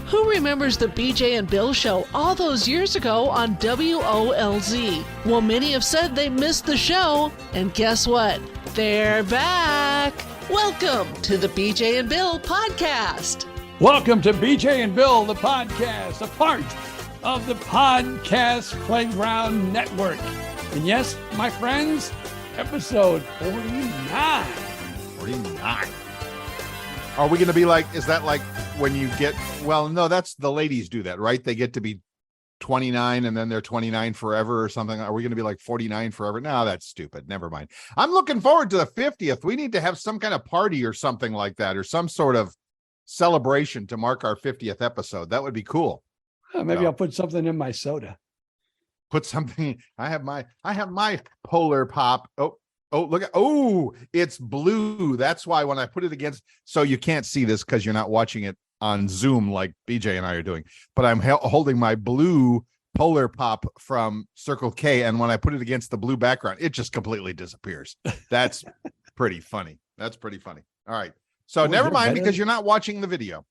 Who remembers the BJ and Bill show all those years ago on WOLZ? Well, many have said they missed the show, and guess what? They're back. Welcome to the BJ and Bill podcast. Welcome to BJ and Bill, the podcast, a part of the Podcast Playground Network. And yes, my friends, episode 49. 49. Are we going to be like, is that like when you get, well, no, that's the ladies do that, right? They get to be 29 and then they're 29 forever or something. Are we going to be like 49 forever? No, that's stupid. Never mind. I'm looking forward to the 50th. We need to have some kind of party or something like that, or some sort of celebration to mark our 50th episode. That would be cool. Maybe I'll put something in my soda. Put something. I have my Polar Pop. Oh, look at, it's blue. That's why when I put it against, so you can't see this because you're not watching it on Zoom like BJ and I are doing, but I'm holding my blue Polar Pop from Circle K. And when I put it against the blue background, it just completely disappears. That's pretty funny. That's pretty funny. All right. So never mind, because you're not watching the video.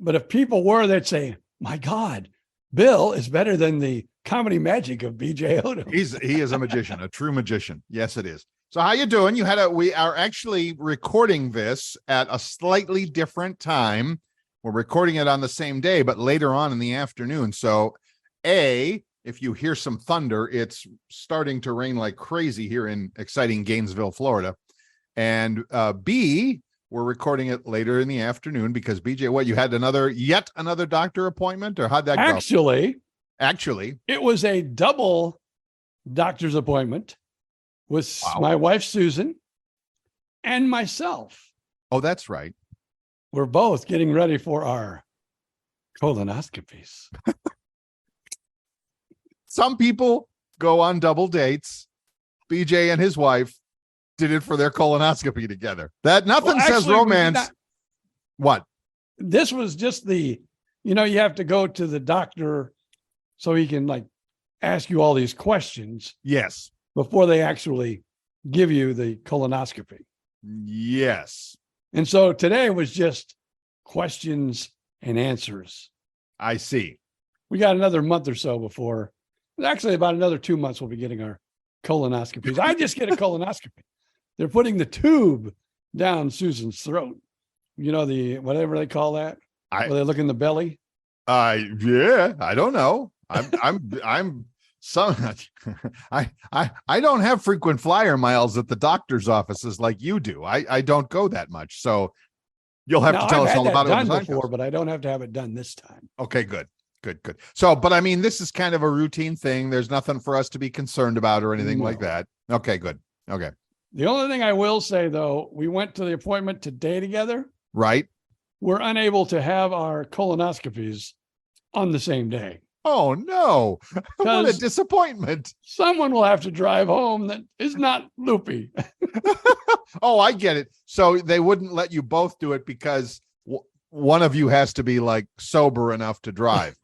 But if people were, they'd say, my God, Bill is better than the comedy magic of BJ Odom. He is a magician, a true magician. Yes, it is. So how you doing? We are actually recording this at a slightly different time. We're recording it on the same day, but later on in the afternoon. So if you hear some thunder, it's starting to rain like crazy here in exciting Gainesville, Florida. And B, we're recording it later in the afternoon because BJ, what, you had yet another doctor appointment, or how'd that go? Actually, it was a double doctor's appointment with my wife, Susan, and myself. Oh, that's right. We're both getting ready for our colonoscopies. Some people go on double dates. BJ and his wife did it for their colonoscopy together. Nothing says romance. What? This was just you have to go to the doctor so he can ask you all these questions. Yes. Before they actually give you the colonoscopy. Yes. And so today was just questions and answers. I see. We got another month or so before, actually about another 2 months, we'll be getting our colonoscopies. I just get a colonoscopy. They're putting the tube down Susan's throat. You know, whatever they call that? Where they look in the belly? Yeah, I don't know. I'm some, I don't have frequent flyer miles at the doctor's offices like you do. I don't go that much. So you'll have to tell us all about it. I've had that done before, but I don't have to have it done this time. Okay, good. So, but I mean, this is kind of a routine thing. There's nothing for us to be concerned about or anything like that. Okay, good. Okay. The only thing I will say, though, we went to the appointment today together. Right. We're unable to have our colonoscopies on the same day. Oh, no. What a disappointment. Someone will have to drive home that is not loopy. Oh, I get it. So they wouldn't let you both do it because one of you has to be sober enough to drive.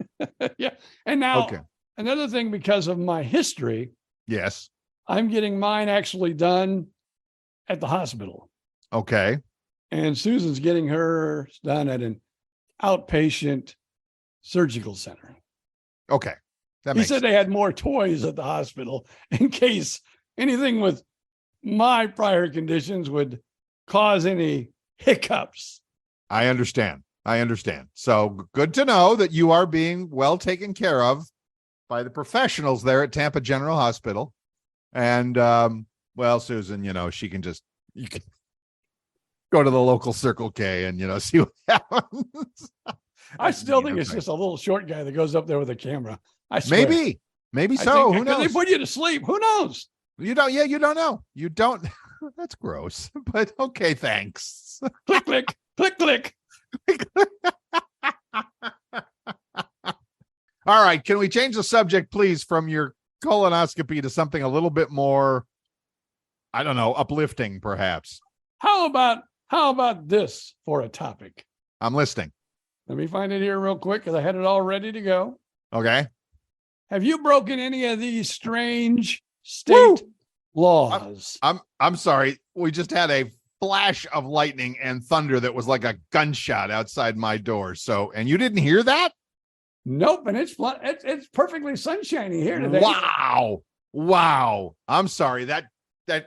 Yeah. And now another thing, because of my history. Yes. I'm getting mine actually done at the hospital. Okay. And Susan's getting hers done at an outpatient surgical center. Okay. He said they had more toys at the hospital in case anything with my prior conditions would cause any hiccups. I understand. So good to know that you are being well taken care of by the professionals there at Tampa General Hospital. And, Susan, you can go to the local Circle K and, see what happens. I still think it's just a little short guy that goes up there with a camera. I swear. Maybe so. Who knows? They put you to sleep. Who knows? You don't. Yeah, you don't know. You don't. That's gross. But okay, thanks. Click, click, click, click. All right. Can we change the subject, please, from your colonoscopy to something a little bit more, I don't know, uplifting, perhaps? How about this for a topic? I'm listening. Let me find it here real quick because I had it all ready to go. Okay. Have you broken any of these strange state laws? I'm sorry. We just had a flash of lightning and thunder that was like a gunshot outside my door. So, and you didn't hear that? Nope. And it's perfectly sunshiny here today. Wow. I'm sorry. That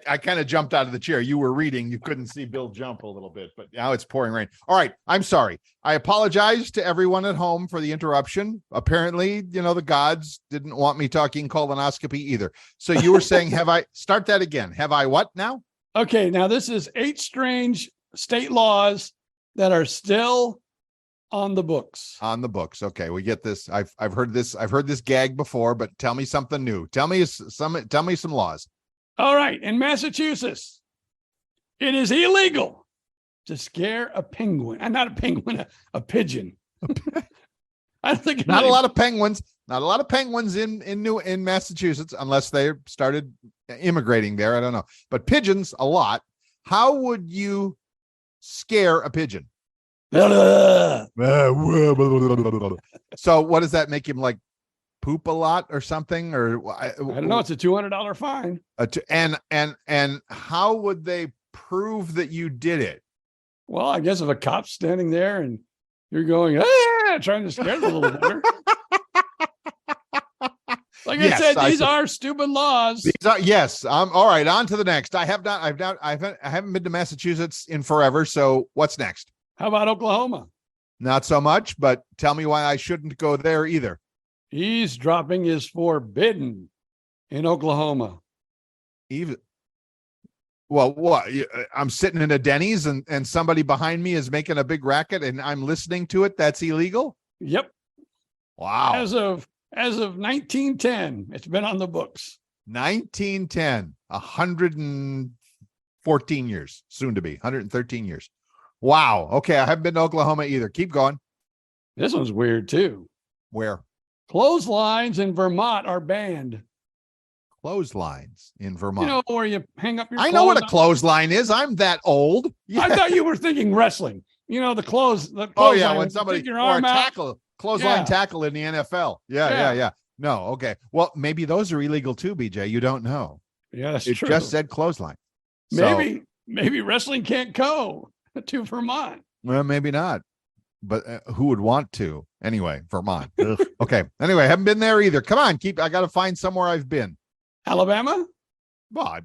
I kind of jumped out of the chair. You were reading. You couldn't see Bill jump a little bit, but now it's pouring rain. All right. I'm sorry. I apologize to everyone at home for the interruption. Apparently, the gods didn't want me talking colonoscopy either. So you were saying, start that again. Have I what now? Okay. Now this is 8 strange state laws that are still on the books. On the books. Okay. We get this. I've heard this. I've heard this gag before, but tell me something new. Tell me some laws. All right. In Massachusetts, it is illegal to scare a penguin. Not a penguin, a pigeon. I don't think not a lot of penguins. Not a lot of penguins in Massachusetts, unless they started immigrating there. I don't know. But pigeons, a lot. How would you scare a pigeon? So what does that make him like? Poop a lot or something, or I don't know. It's a $200 fine. And how would they prove that you did it? Well, I guess if a cop's standing there and you're going, trying to scare them a little better. Like I said, these are stupid laws. Yes. All right. On to the next. I haven't been to Massachusetts in forever. So what's next? How about Oklahoma? Not so much, but tell me why I shouldn't go there either. Eavesdropping is forbidden in Oklahoma. Well, what? I'm sitting in a Denny's and somebody behind me is making a big racket and I'm listening to it. That's illegal? Yep. Wow. As of 1910, it's been on the books. 1910, 114 years, soon to be 113 years. Wow. Okay. I haven't been to Oklahoma either. Keep going. This one's weird too. Where? Clotheslines in Vermont are banned. Clotheslines in Vermont. Where you hang up your I know what a clothesline is. I'm that old. Yeah. I thought you were thinking wrestling. The clothes. Oh, yeah. When somebody, or a tackle, clothesline tackle in the NFL. Yeah. No. Okay. Well, maybe those are illegal too, BJ. You don't know. Yeah, that's true. It just said clothesline. Maybe wrestling can't go to Vermont. Well, maybe not. But who would want to? Anyway, Vermont. Okay. Anyway, haven't been there either. Come on, I got to find somewhere I've been. Alabama? Well, I've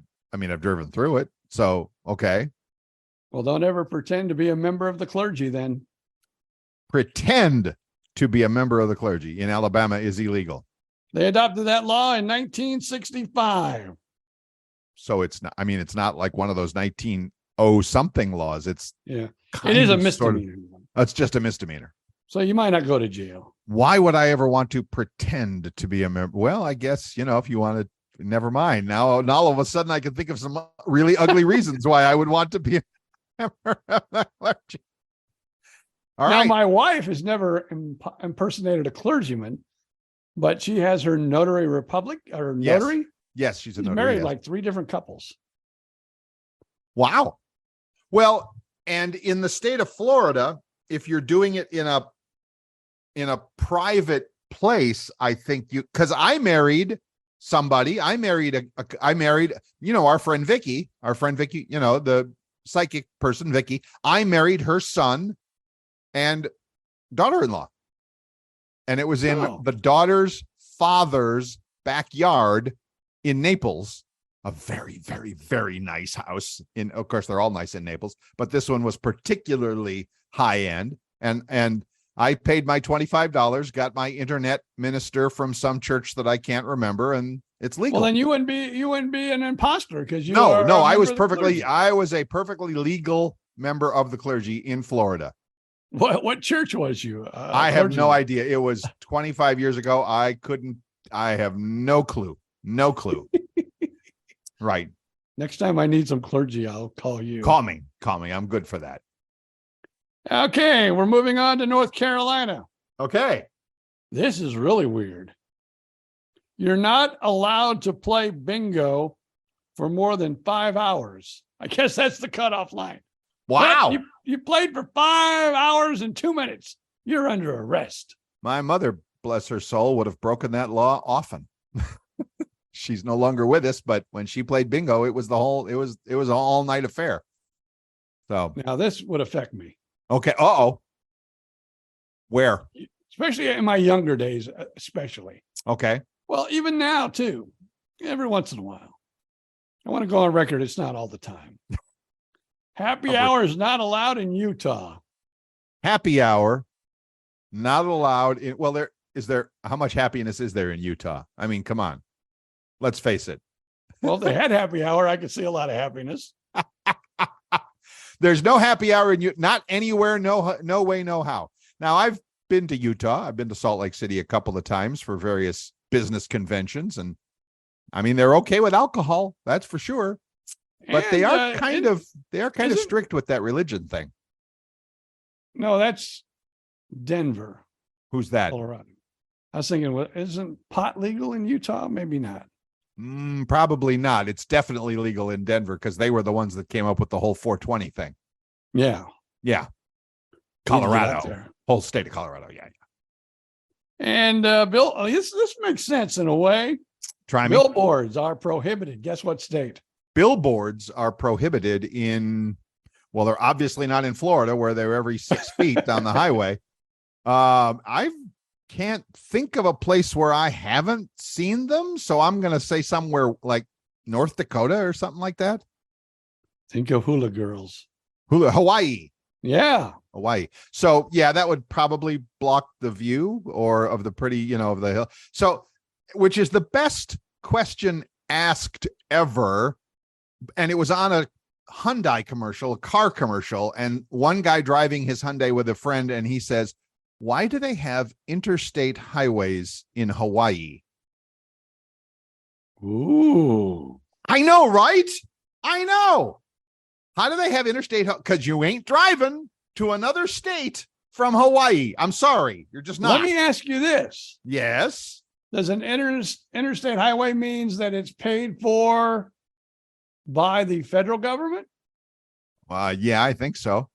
driven through it. So, okay. Well, don't ever pretend to be a member of the clergy then. Pretend to be a member of the clergy in Alabama is illegal. They adopted that law in 1965. So it's not like one of those 1900-something laws. It is a misdemeanor. It's just a misdemeanor. So you might not go to jail. Why would I ever want to pretend to be a member? Well, I guess, if you want to, never mind. Now all of a sudden I can think of some really ugly reasons why I would want to be a member of the clergy. All right. My wife has never impersonated a clergyman, but she has her notary republic or notary. Yes, she's a notary. Married like 3 different couples. Wow. Well, and in the state of Florida, if you're doing it in a private place, I think because I married somebody, I married our friend Vicky, the psychic person, Vicky. I married her son and daughter-in-law. And it was in the daughter's father's backyard in Naples. A very, very, very nice house. Of course, they're all nice in Naples, but this one was particularly high end. And I paid my $25, got my internet minister from some church that I can't remember, and it's legal. Well, then you wouldn't be an imposter because you. No, I was a perfectly legal member of the clergy in Florida. What church was you? I have no idea. It was 25 years ago. I have no clue. No clue. Right. Next time I need some clergy, I'll call you. Call me. I'm good for that. Okay, we're moving on to North Carolina. Okay. This is really weird. You're not allowed to play bingo for more than 5 hours. I guess that's the cutoff line. Wow. You played for 5 hours and 2 minutes. You're under arrest. My mother, bless her soul, would have broken that law often. She's no longer with us, but when she played bingo, it was an all-night affair. So Now this would affect me, okay. Uh-oh. Where? especially in my younger days, especially. Okay. Well, even now too, every once in a while. I want to go on record. It's not all the time. Happy hour is not allowed in Utah. Happy hour, not allowed in. Well, how much happiness is there in Utah? I mean, come on. Let's face it. Well, if they had happy hour, I could see a lot of happiness. There's no happy hour in not anywhere, no way, no how. Now, I've been to Utah. I've been to Salt Lake City a couple of times for various business conventions, and I mean, they're okay with alcohol, that's for sure. But they are kind of strict with that religion thing. No, that's Denver. Who's that? Colorado. I was thinking, isn't pot legal in Utah? Maybe not. Probably not. It's definitely legal in Denver because they were the ones that came up with the whole 420 thing. Yeah. Yeah. Colorado. Whole state of Colorado. Yeah. And Bill, this makes sense in a way. Try me. Billboards are prohibited. Guess what state? Billboards are prohibited in, well, they're obviously not in Florida where they're every 6 feet down the highway. I can't think of a place where I haven't seen them. So I'm going to say somewhere like North Dakota or something like that. Think of hula girls. Hawaii. Yeah. Hawaii. So yeah, that would probably block the view or of the pretty, of the hill. So, which is the best question asked ever. And it was on a Hyundai commercial, a car commercial. And one guy driving his Hyundai with a friend, and he says, why do they have interstate highways in Hawaii? Ooh. I know, right? I know. How do they have interstate? Because you ain't driving to another state from Hawaii. I'm sorry. You're just not. Let me ask you this. Yes. Does an interstate highway means that it's paid for by the federal government? Yeah, I think so.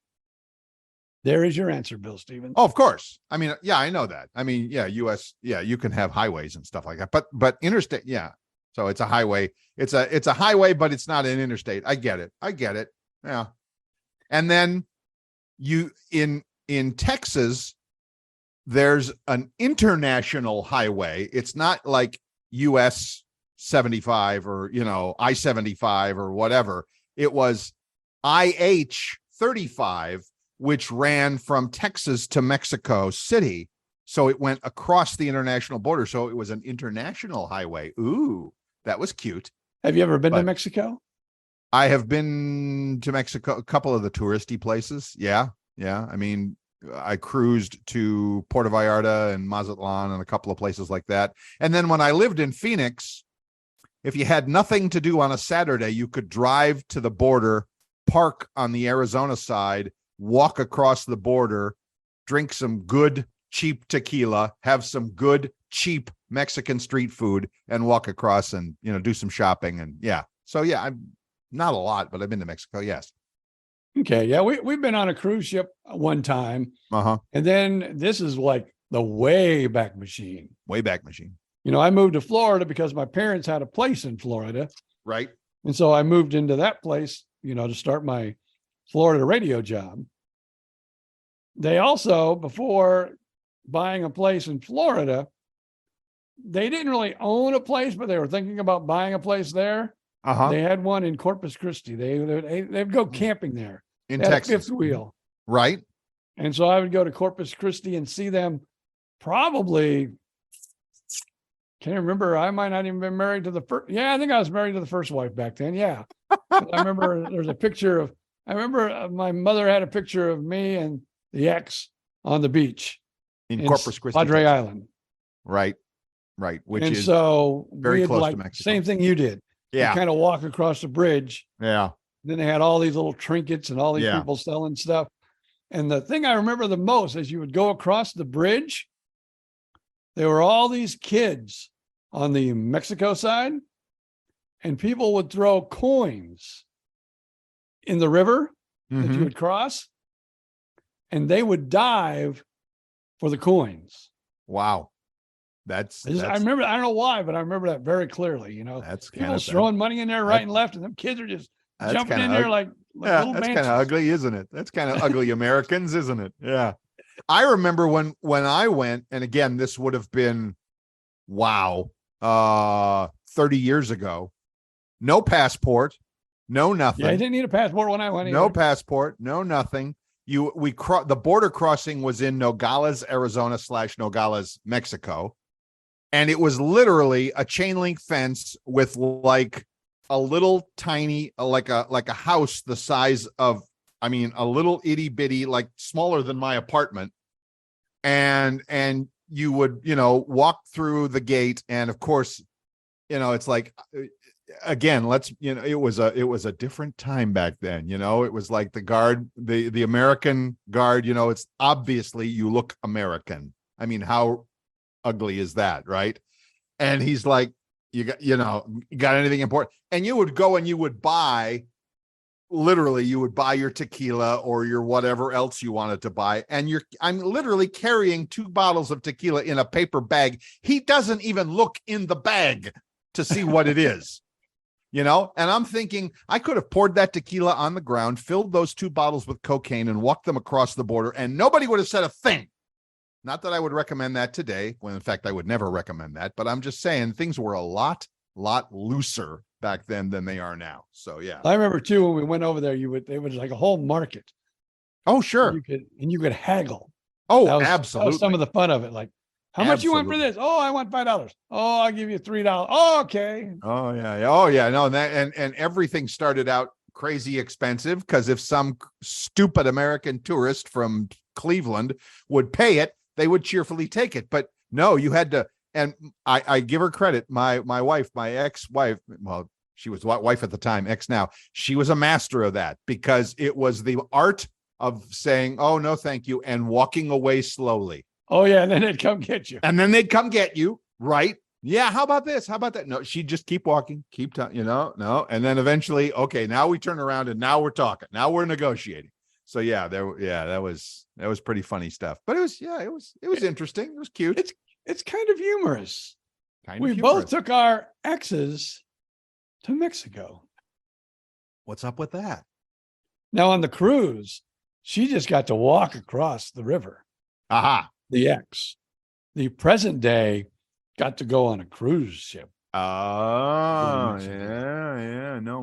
There is your answer, Bill Stevens. Oh, of course. I mean, yeah, I know that. I mean, yeah, US, yeah, you can have highways and stuff like that. But interstate, yeah. So it's a highway. It's a highway, but it's not an interstate. I get it. Yeah. And then in Texas, there's an international highway. It's not like US 75 or, I-75 or whatever. It was IH 35, which ran from Texas to Mexico City. So it went across the international border. So it was an international highway. Ooh, that was cute. Have you ever been to Mexico? I have been to Mexico, a couple of the touristy places. Yeah. I mean, I cruised to Puerto Vallarta and Mazatlan and a couple of places like that. And then when I lived in Phoenix, if you had nothing to do on a Saturday, you could drive to the border, park on the Arizona side, walk across the border, drink some good, cheap tequila, have some good, cheap Mexican street food, and walk across and, do some shopping. And yeah. So yeah, I'm not a lot, but I've been to Mexico. Yes. Okay. Yeah. We've been on a cruise ship one time. Uh-huh. And then this is like the way back machine. Way back machine. I moved to Florida because my parents had a place in Florida. Right. And so I moved into that place, to start my Florida radio job. They also, before buying a place in Florida, they didn't really own a place, but they were thinking about buying a place there. Uh-huh. They had one in Corpus Christi. They'd go camping there in they had Texas. a fifth wheel. Right. And so I would go to Corpus Christi and see them probably, can't remember. I might not even been married to the first. Yeah, I think I was married to the first wife back then. Yeah. I remember there's a picture of, my mother had a picture of me and the ex on the beach in Corpus Christi, Padre Island. Right. Which is so very close to Mexico. Same thing you did. Yeah. You kind of walk across the bridge. Yeah. Then they had all these little trinkets and all these people selling stuff. And the thing I remember the most is you would go across the bridge. There were all these kids on the Mexico side, and people would throw coins in the river that you would cross, and they would dive for the coins. Wow. That's I remember, I don't know why, but I remember that very clearly. That's people throwing money in there right and left, and them kids are just jumping in there like yeah, little that's kind banshees. of ugly, isn't it? That's kind of ugly Americans, isn't it? Yeah. I remember when I went, and again, this would have been 30 years ago. No passport, no nothing. Yeah, I didn't need a passport when I went. No either. passport, no nothing. The border crossing was in Nogales, Arizona / Nogales, Mexico. And it was literally a chain link fence with like a little tiny, like a house the size of, a little itty bitty, like smaller than my apartment. And you would, walk through the gate. And of course, it's like, again, it was a different time back then. It was like the guard, the American guard, it's obviously you look American. I mean, how ugly is that, right? And he's like, you got anything important? And you would go and you would buy your tequila or your whatever else you wanted to buy. And I'm literally carrying 2 bottles of tequila in a paper bag. He doesn't even look in the bag to see what it is, and I'm thinking I could have poured that tequila on the ground, filled those 2 bottles with cocaine and walked them across the border, and nobody would have said a thing. Not that I would recommend that today, when in fact I would never recommend that, but I'm just saying things were a lot looser back then than they are now. So yeah. I remember too, when we went over there, it was like a whole market. Oh, sure. You could haggle. Oh, That absolutely. was some of the fun of it. Like, how much you want for this? Oh, I want $5. Oh, I'll give you $3. Oh, okay. Oh yeah. Oh yeah. No, and everything started out crazy expensive, because if some stupid American tourist from Cleveland would pay it, they would cheerfully take it. But no, you had to. And I give her credit. My wife, my ex-wife, well, she was wife at the time, ex now. She was a master of that, because it was the art of saying, "Oh no, thank you," and walking away slowly. Oh yeah, and then they'd come get you. Right? Yeah. How about this? How about that? No, she'd just keep walking, no. And then eventually, okay, now we turn around and now we're talking. Now we're negotiating. So yeah, that was pretty funny stuff. But it was interesting. It was cute. It's kind of humorous. We both took our exes to Mexico. What's up with that? Now on the cruise, she just got to walk across the river. Aha. The ex. The present day got to go on a cruise ship. Oh, yeah. No,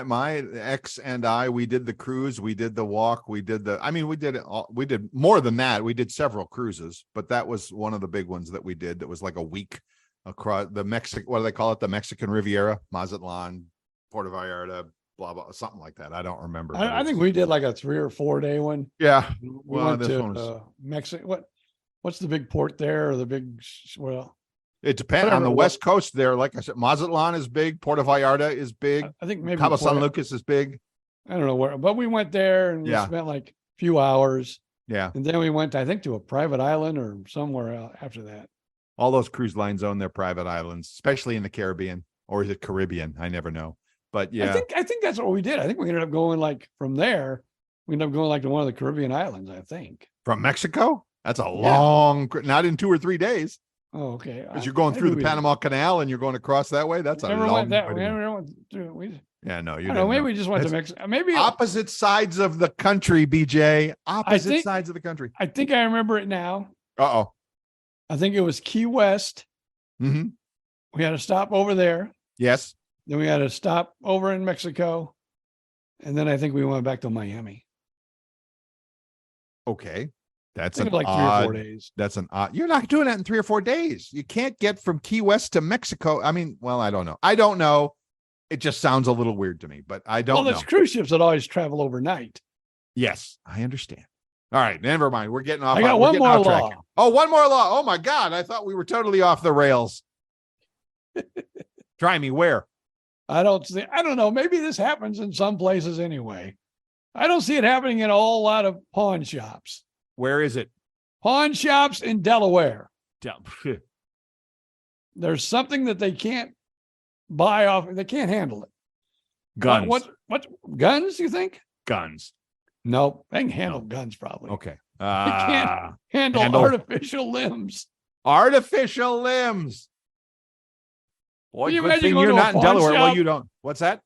my ex and I, we did the cruise, we did the walk, we did it all. We did more than that. We did several cruises, but that was one of the big ones that we did. That was like a week across the what do they call it? The Mexican Riviera, Mazatlan, Puerto Vallarta, blah, blah, something like that. I don't remember. I think we did like a 3 or 4 day one. Yeah. We went to Mexico. What's the big port there, or the big, it depends on the West Coast there. Like I said, Mazatlan is big. Puerto Vallarta is big. I think maybe Cabo San Lucas is big. I don't know where, but we went there and we spent like a few hours. Yeah. And then we went, I think, to a private island or somewhere after that. All those cruise lines own their private islands, especially in the Caribbean, or is it Caribbean? I never know. But yeah, I think that's what we did. I think we ended up going like from there. We ended up going like to one of the Caribbean islands, I think. From Mexico? That's a long, not in 2 or 3 days. Oh, okay. Because you're going through the Panama Canal and you're going across that way. That's a long way. Yeah, no, you didn't. Maybe we just went to Mexico. Maybe opposite sides of the country, BJ. Opposite sides of the country. I think I remember it now. Uh-oh. I think it was Key West. Mm-hmm. We had to stop over there. Yes. Then we had to stop over in Mexico. And then I think we went back to Miami. Okay. That's like 3 or 4 days. That's an odd. You're not doing that in 3 or 4 days. You can't get from Key West to Mexico. I mean, well, I don't know. It just sounds a little weird to me, but I don't know. Well, there's cruise ships that always travel overnight. Yes, I understand. All right, never mind. We're getting off. I got one more law. Oh, one more law. Oh my God. I thought we were totally off the rails. Try me. Where? I don't know. Maybe this happens in some places anyway. I don't see it happening in a whole lot of pawn shops. Where is it? Pawn shops in Delaware. There's something that they can't buy off. They can't handle it. Guns. What guns, you think? Guns. Nope. They can handle guns probably. Okay. They can't handle artificial limbs. Artificial limbs. Boy, you good thing you're not in Delaware. Well, you don't. What's that?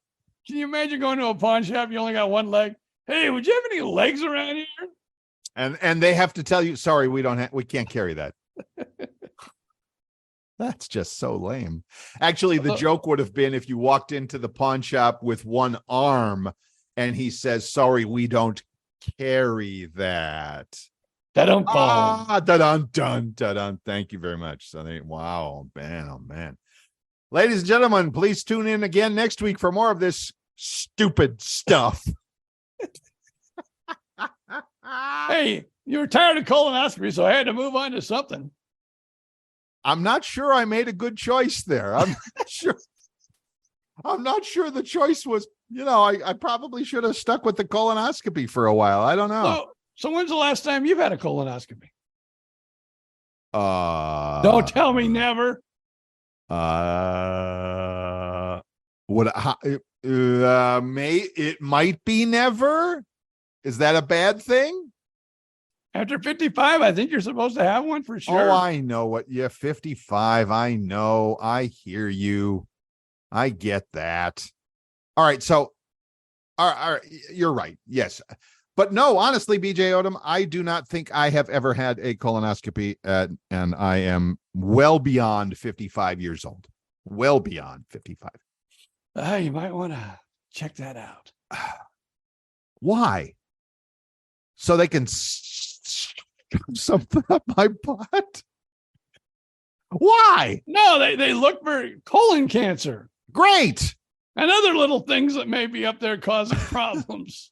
Can you imagine going to a pawn shop? You only got one leg. Hey, would you have any legs around here? And they have to tell you, sorry, we can't carry that. That's just so lame. Actually, the joke would have been if you walked into the pawn shop with one arm and he says, sorry, we don't carry that. Da-dum, da-dun. Thank you very much. So wow, man, oh man. Ladies and gentlemen, please tune in again next week for more of this stupid stuff. Hey, you were tired of colonoscopy, so I had to move on to something. I'm not sure I made a good choice there. I'm not sure the choice was, I probably should have stuck with the colonoscopy for a while. I don't know. So when's the last time you've had a colonoscopy? Don't tell me never. It might be never. Is that a bad thing? After 55, I think you're supposed to have one for sure. Oh, I know what. Yeah, 55. I know. I hear you. I get that. All right. So, all right, you're right. Yes. But no, honestly, BJ Odom, I do not think I have ever had a colonoscopy, and I am well beyond 55 years old. Well beyond 55. You might want to check that out. Why? So they can something up my butt? Why? No, they look for colon cancer. Great. And other little things that may be up there causing problems.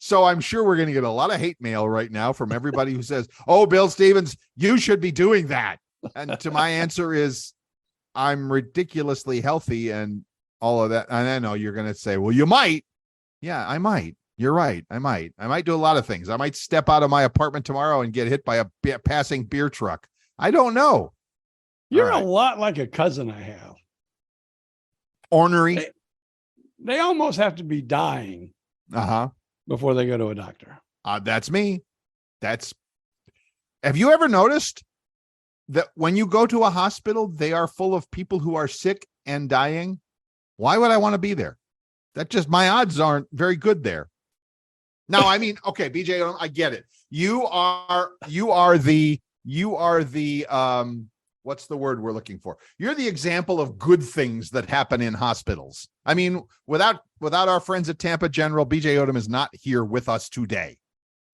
So I'm sure we're going to get a lot of hate mail right now from everybody who says, oh, Bill Stevens, you should be doing that. And to my answer is, I'm ridiculously healthy and all of that. And I know you're going to say, well, you might. Yeah, I might. You're right. I might do a lot of things. I might step out of my apartment tomorrow and get hit by a passing beer truck. I don't know. You're a lot like a cousin I have. Ornery. They almost have to be dying before they go to a doctor. That's me. Have you ever noticed that when you go to a hospital, they are full of people who are sick and dying? Why would I want to be there? That just, my odds aren't very good there. Now, I mean, okay, BJ, I get it. You are the what's the word we're looking for? You're the example of good things that happen in hospitals. I mean, without our friends at Tampa General, BJ Odom is not here with us today.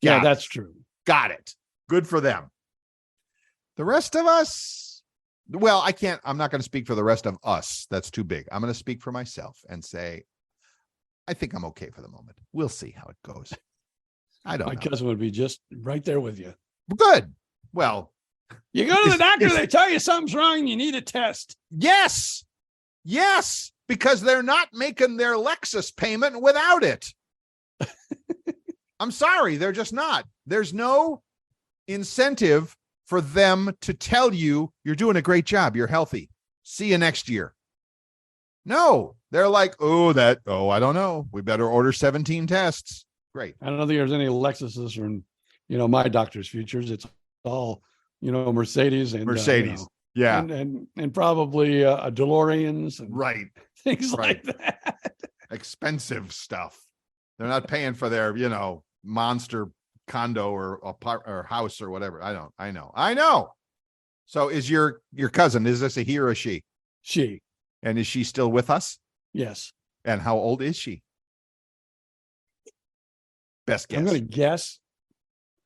Yeah, that's true. Got it. Good for them. The rest of us, well, I'm not going to speak for the rest of us. That's too big. I'm going to speak for myself and say, I think I'm okay for the moment. We'll see how it goes. I don't know. My cousin would be just right there with you. Good. Well, you go to the doctor, they tell you something's wrong and you need a test. Yes, because they're not making their Lexus payment without it. I'm sorry, they're just not. There's no incentive for them to tell you you're doing a great job, you're healthy. See you next year. No, they're like, I don't know. We better order 17 tests. Great. I don't think there's any Lexuses or, my doctor's futures. It's all, Mercedes and yeah. And probably a DeLoreans and right. Things like that. Expensive stuff. They're not paying for their, monster condo or house or whatever. I know. So is your cousin, is this a he or a she? She. And is she still with us? Yes. And how old is she? Best guess. I'm going to guess.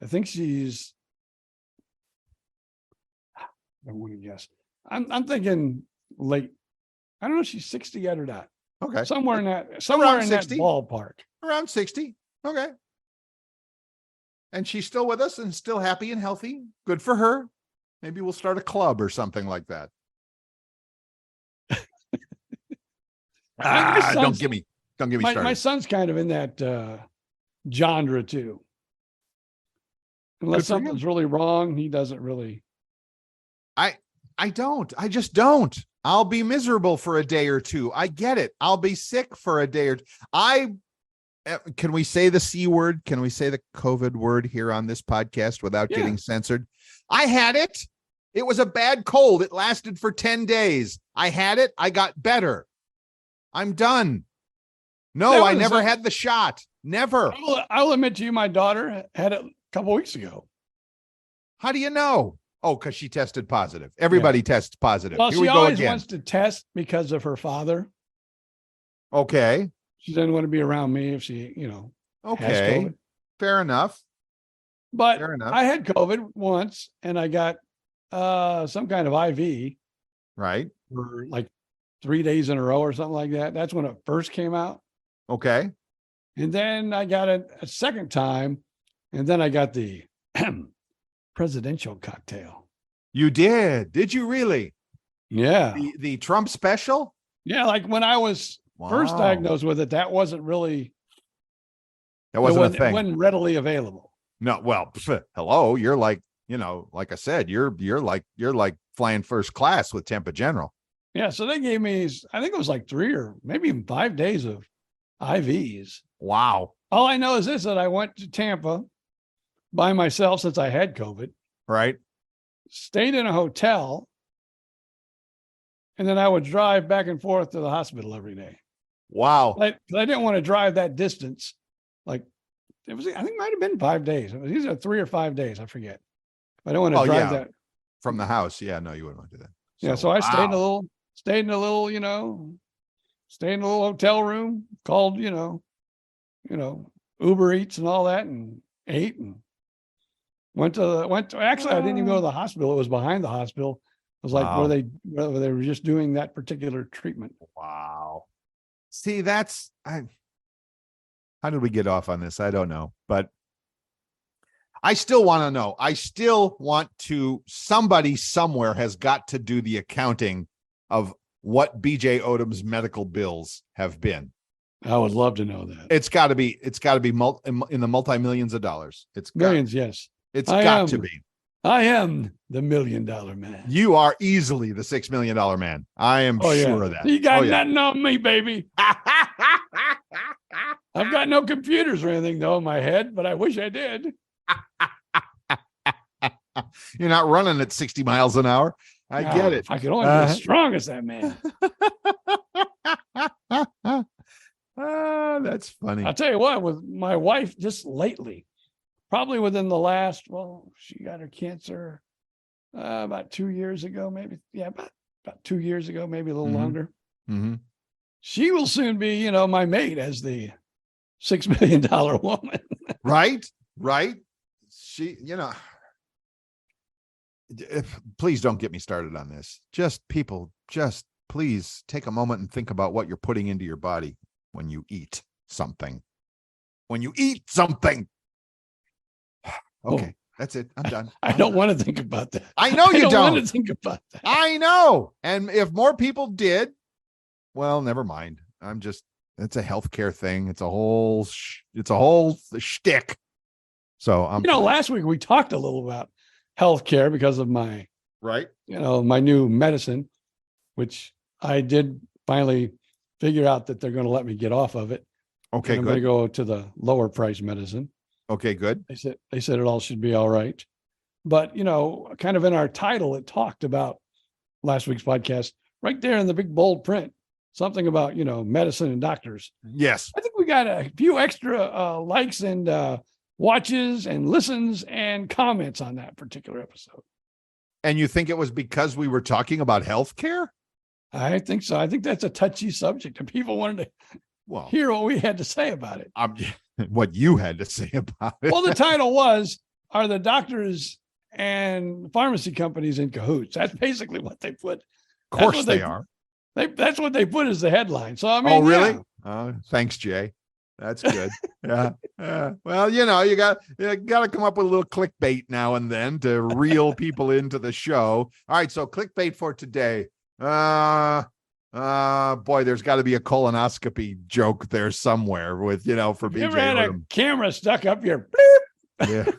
I think she's. I don't want to guess. I'm thinking late. I don't know if she's 60 yet or not. Okay. Somewhere in that ballpark. Around 60. Okay. And she's still with us and still happy and healthy. Good for her. Maybe we'll start a club or something like that. Don't get me started. My son's kind of in that genre too. Unless something's really wrong, he doesn't really. I just don't. I'll be miserable for a day or two. I get it. I'll be sick for a day or two. Can we say the C word? Can we say the COVID word here on this podcast without getting censored? I had it. It was a bad cold. It lasted for 10 days. I had it. I got better. I'm done. No, I never had the shot. Never. I'll admit to you, my daughter had it a couple weeks ago. How do you know? Oh, because she tested positive. Everybody tests positive. Well, Here she we go always again. wants to test because of her father. Okay. She doesn't want to be around me if she, has Okay. COVID. Fair enough. But Fair enough. I had COVID once and I got some kind of IV Right. for like 3 days in a row or something like that. That's when it first came out. Okay. And then I got it a second time. And then I got the presidential cocktail. You did. Did you really? Yeah. The Trump special? Yeah. Like when I was first Wow. diagnosed with it, that wasn't really, That wasn't a thing. It wasn't readily available. No, well, hello. You're like, like I said, you're like flying first class with Tampa General. Yeah. So they gave me, I think it was like 3 or maybe even 5 days of IVs. Wow. All I know is this, that I went to Tampa by myself since I had COVID, Right. stayed in a hotel, and then I would drive back and forth to the hospital every day. Wow. I didn't want to drive that distance. Like I think it might have been 5 days. It was either 3 or 5 days. I forget. I don't want to drive that from the house. Yeah, no, you wouldn't want to do that. So I stayed in a little, stay in a little hotel room called, Uber Eats and all that, and ate and went to actually, I didn't even go to the hospital. It was behind the hospital. It was like Wow. where they were just doing that particular treatment. Wow. See, how did we get off on this? I don't know, but I still want to know. Somebody somewhere has got to do the accounting of what BJ Odom's medical bills have been. I would love to know that. It's got to be in the multi-millions of dollars. It's Millions, yes. It's got to be. I am the $1 million man. You are easily the $6 million man. I am sure of that. You got nothing on me, baby. I've got no computers or anything though in my head, but I wish I did. You're not running at 60 miles an hour. I get it. If I could only be as strong as that man. That's funny. I'll tell you what, with my wife just lately, probably within the last, she got her cancer about 2 years ago, maybe. Yeah, about 2 years ago, maybe a little longer. Mm-hmm. She will soon be, my mate as the $6 million woman. Right. She, please don't get me started on this. Just please take a moment and think about what you're putting into your body when you eat something. Okay, that's it. I'm done. I don't want to think about that. I know you don't. I don't want to think about that. I know. And if more people did, well, never mind. It's a healthcare thing. It's a whole shtick. So last week we talked a little about healthcare because of my new medicine, which I did finally figure out that they're going to let me get off of it. Okay, I'm good. going to go to the lower price medicine. Okay, good. They said it all should be all right. But, kind of in our title, it talked about last week's podcast right there in the big bold print, something about, medicine and doctors. Yes. I think we got a few extra likes and watches and listens and comments on that particular episode. And you think it was because we were talking about healthcare? I think so. I think that's a touchy subject and people wanted to hear what we had to say about it. What you had to say about it. Well, the title was, are the doctors and pharmacy companies in cahoots? That's basically what they put. Of course they are. That's what they put as the headline. So, I mean, oh, really? Thanks, Jay. That's good. Yeah. Well, you got to come up with a little clickbait now and then to reel people into the show. All right. So clickbait for today. Boy, there's got to be a colonoscopy joke there somewhere with, for BJ. You ever had a camera stuck up your bleep? Yeah.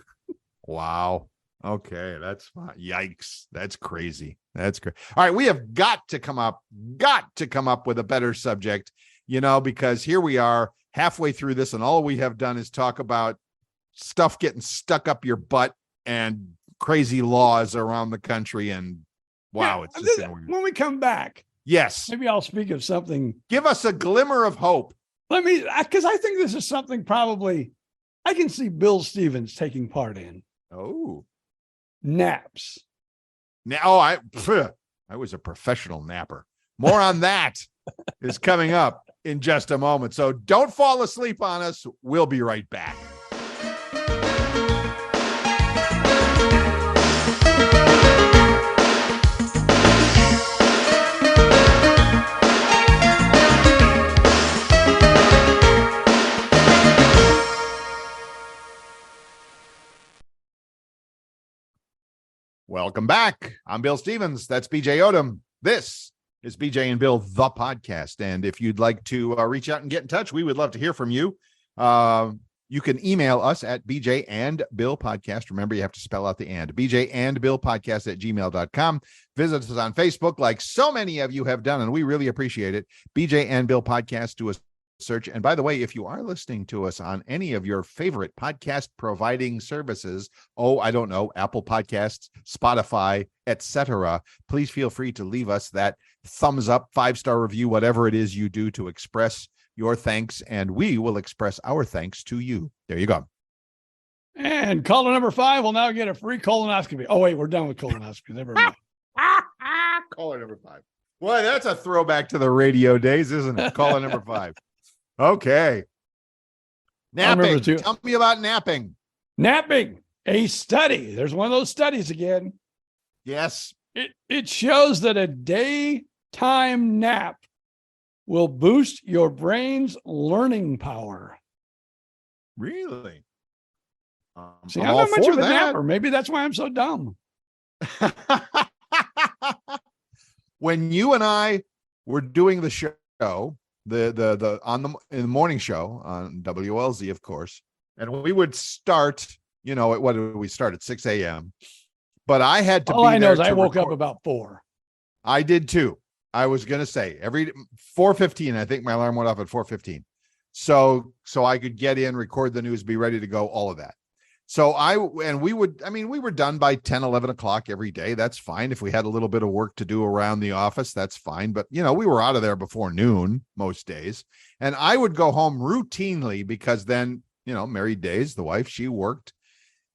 Wow. Okay. That's fine. Yikes. That's crazy. That's great. All right. We have got to come up with a better subject, because here we are halfway through this and all we have done is talk about stuff getting stuck up your butt and crazy laws around the country. And wow, it's just when we come back. Yes. Maybe I'll speak of something. Give us a glimmer of hope. Because I think this is something probably I can see Bill Stevens taking part in. Oh, naps. Now I was a professional napper. More on that is coming up in just a moment. So don't fall asleep on us. We'll be right back. Welcome back. I'm Bill Stevens. That's BJ Odom. This is BJ and Bill, the podcast. And if you'd like to reach out and get in touch, we would love to hear from you. You can email us at BJ and Bill podcast. Remember, you have to spell out the and. BJ and Bill podcast at gmail.com. Visit us on Facebook like so many of you have done, and we really appreciate it. BJ and Bill podcast. Do a search. And by the way, if you are listening to us on any of your favorite podcast providing services, I don't know, Apple Podcasts, Spotify, etc., please feel free to leave us that thumbs up, 5-star review, whatever it is you do to express your thanks, and we will express our thanks to you. There you go. And caller number 5 will now get a free colonoscopy. Oh, wait, we're done with colonoscopy. Never mind. Caller number 5. Boy, that's a throwback to the radio days, isn't it? Caller number 5. Okay. Napping. Tell me about napping. Napping, a study. There's one of those studies again. Yes. It shows that a daytime nap will boost your brain's learning power. Really? See, I'm not much of a napper. Maybe that's why I'm so dumb. When you and I were doing the show, in the morning show on WLZ, of course, and we would start, at what did we start at 6 a.m. But I had to. All I know is I woke up about 4. I did too. I was going to say every 4:15. I think my alarm went off at 4:15, so I could get in, record the news, be ready to go, all of that. So we were done by 10, 11 o'clock every day. That's fine. If we had a little bit of work to do around the office, that's fine. But, we were out of there before noon most days. And I would go home routinely because then, married days, the wife, she worked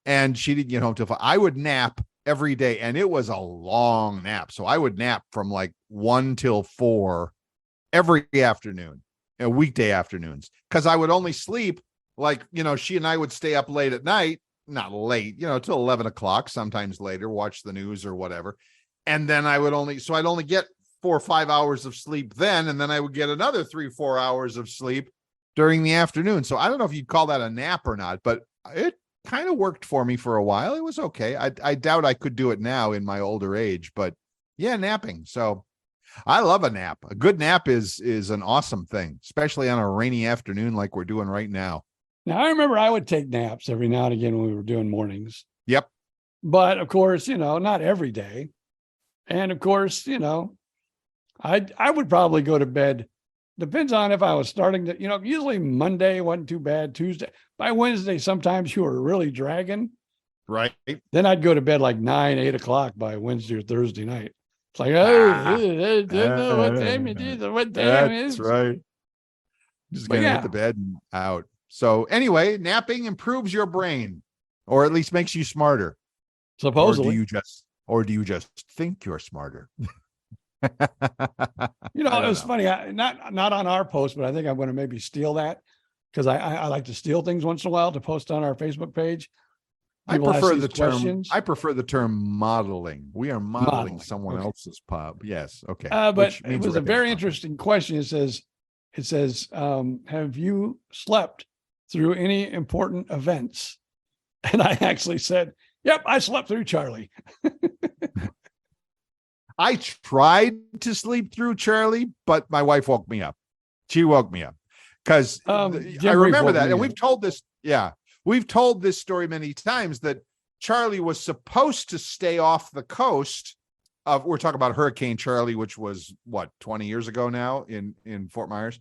and she didn't get home till 5. I would nap every day, and it was a long nap. So I would nap from like 1 till 4 every afternoon, weekday afternoons, because I would only sleep she and I would stay up late at night, not late, till 11 o'clock, sometimes later, watch the news or whatever. And then I'd only get 4 or 5 hours of sleep then. And then I would get another 3-4 hours of sleep during the afternoon. So I don't know if you'd call that a nap or not, but it kind of worked for me for a while. It was okay. I doubt I could do it now in my older age, but yeah, napping. So I love a nap. A good nap is an awesome thing, especially on a rainy afternoon like we're doing right now. Now, I remember I would take naps every now and again when we were doing mornings. Yep. But of course, not every day. And of course, I would probably go to bed. Depends on if I was starting to, usually Monday wasn't too bad. Tuesday, by Wednesday, sometimes you were really dragging. Right. Then I'd go to bed like 9, 8 o'clock by Wednesday or Thursday night. It's like, I don't know what time it is or what time it is. That's right. Just going to hit the bed and out. So anyway, napping improves your brain, or at least makes you smarter. Supposedly. Or do you just think you're smarter? It was funny. Not on our post, but I think I'm going to maybe steal that because I like to steal things once in a while to post on our Facebook page. I prefer the term modeling. We are modeling someone else's pub. Yes. Okay. But it was a very interesting question. It says, have you slept through any important events? And I actually said, yep, I slept through Charlie. I tried to sleep through Charlie, but my wife woke me up. She woke me up because I remember that. And we've told this. Yeah. We've told this story many times that Charlie was supposed to stay off the coast of, we're talking about Hurricane Charlie, which was 20 years ago now in Fort Myers.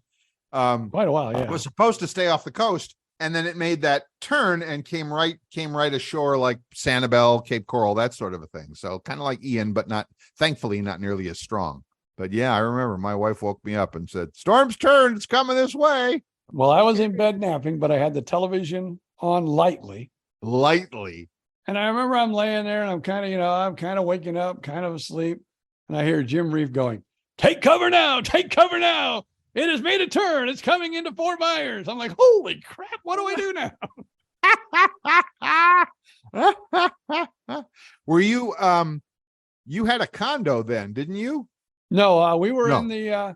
Quite a while. Yeah. Was supposed to stay off the coast. and then it made that turn and came right ashore, like Sanibel, Cape Coral, that sort of a thing. So kind of like Ian, but thankfully not nearly as strong. But yeah, I remember my wife woke me up and said, "Storm's turned, it's coming this way." Well, I was in bed napping, but I had the television on lightly. And I remember I'm laying there and I'm kind of waking up, kind of asleep. And I hear Jim Reeve going, "Take cover now, take cover now. It has made a turn. It's coming into Fort Myers." I'm like, holy crap, what do I do now? Were you, you had a condo then, didn't you? No, we were in the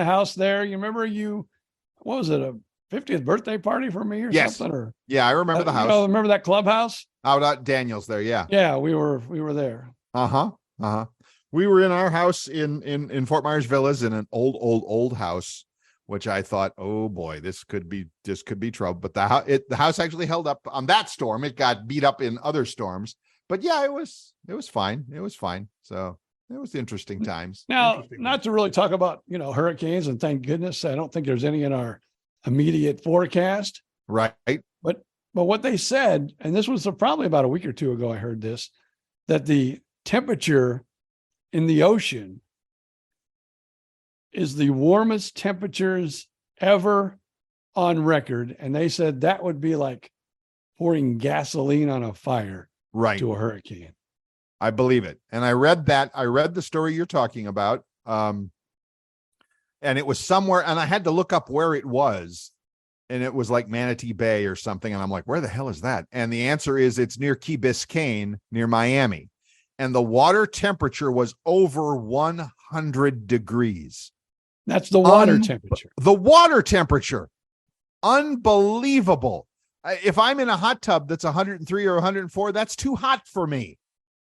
house there. You remember what was it? A 50th birthday party for me or something? Or yeah, I remember the house. Remember that clubhouse? Out at Daniels there. Yeah. Yeah, we were there. We were in our house in Fort Myers Villas in an old house, which I thought, oh boy, this could be trouble. But the house actually held up on that storm. It got beat up in other storms, but yeah, it was fine. It was fine. So it was interesting times. Now, not to really talk about, hurricanes, and thank goodness I don't think there's any in our immediate forecast. Right. But what they said, and this was probably about a week or two ago, I heard this, that the temperature in the ocean is the warmest temperatures ever on record. And they said that would be like pouring gasoline on a fire to a hurricane. I believe it. And I read the story you're talking about. And it was somewhere, and I had to look up where it was. And it was like Manatee Bay or something. And I'm like, where the hell is that? And the answer is it's near Key Biscayne, near Miami. And the water temperature was over 100 degrees. That's the water temperature. The water temperature. Unbelievable. If I'm in a hot tub that's 103 or 104, that's too hot for me.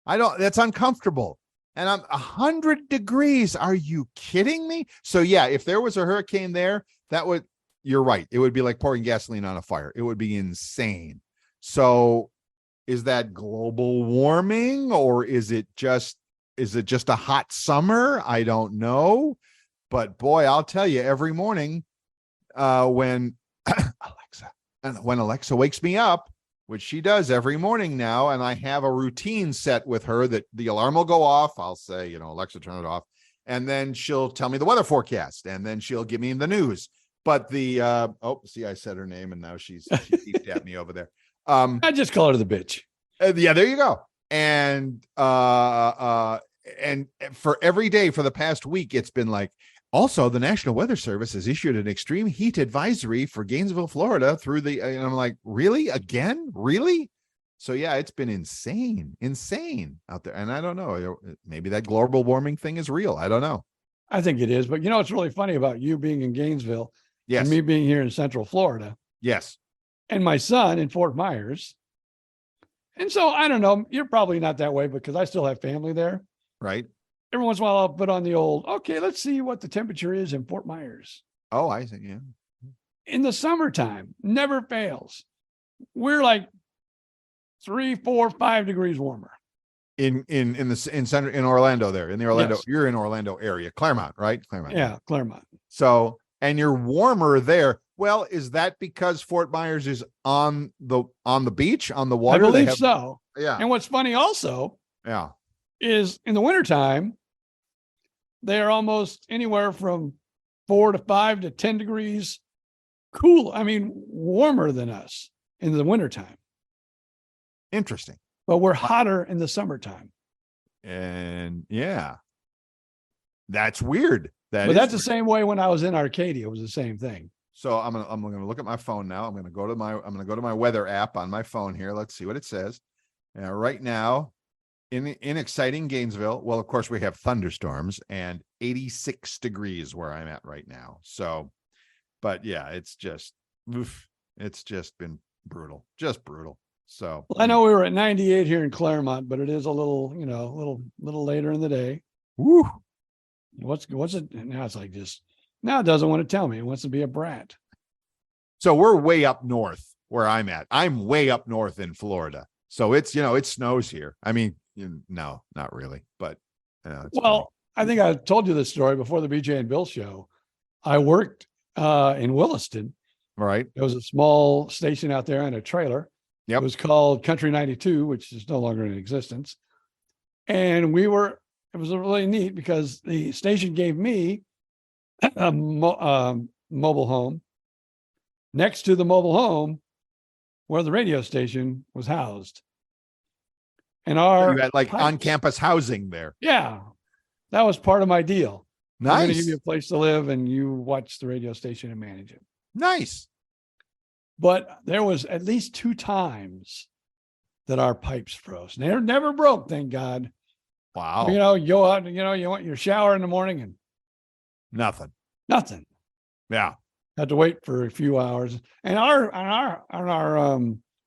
That's uncomfortable. And I'm 100 degrees. Are you kidding me? So yeah, if there was a hurricane there, you're right. It would be like pouring gasoline on a fire. It would be insane. So is that global warming, or is it just a hot summer? I don't know. But boy, I'll tell you, every morning when Alexa wakes me up, which she does every morning now, and I have a routine set with her that the alarm will go off. I'll say, Alexa, turn it off. And then she'll tell me the weather forecast, and then she'll give me the news. But I said her name, and now she keeps at me over there. I just call her the bitch. Yeah, there you go. And for every day for the past week, it's been like, also, the National Weather Service has issued an extreme heat advisory for Gainesville, Florida and I'm like, really? Again? Really? So yeah, it's been insane out there. And I don't know, maybe that global warming thing is real. I don't know. I think it is. But it's really funny about you being in Gainesville and me being here in Central Florida. Yes. And my son in Fort Myers. And so I don't know, you're probably not that way because I still have family there. Right. Every once in a while, I'll put on the old, okay, let's see what the temperature is in Fort Myers. Oh, I see. Yeah. In the summertime, never fails. We're like 3, 4, 5 degrees warmer. In Orlando there, yes. You're in Orlando area, Claremont, right? Claremont. Yeah, Claremont. So, and you're warmer there. Well, is that because Fort Myers is on the beach, on the water? I believe so. Yeah. And what's funny also, is in the wintertime, they are almost anywhere from 4 to 5 to 10 degrees warmer than us in the wintertime. Interesting. But we're hotter in the summertime. And yeah, that's weird. That's the same way when I was in Arcadia. It was the same thing. So I'm gonna look at my phone now. I'm gonna go to my weather app on my phone here. Let's see what it says. Right now, in exciting Gainesville, well, of course, we have thunderstorms and 86 degrees where I'm at right now. So, but yeah, it's just been brutal, just brutal. So I know we were at 98 here in Claremont, but it is a little later in the day. Woo. What's it now? It's like this. Now it doesn't want to tell me. It wants to be a brat. So we're way up north where I'm at. I'm way up north in Florida. So it's, it snows here. I mean, no, not really, but funny. I think I told you this story before the BJ and Bill show. I worked in Williston, All right. There was a small station out there in a trailer. Yep. It was called Country 92, which is no longer in existence. And it was really neat because the station gave me a mobile home next to the mobile home where the radio station was housed. And You had like on-campus housing there. Yeah, that was part of my deal. Nice. I'm going to give you a place to live and you watch the radio station and manage it. Nice. But there was at least 2 times that our pipes froze. They never broke, thank God. Wow. You know, you go out and, you want your shower in the morning and Nothing. Yeah. Had to wait for a few hours. And our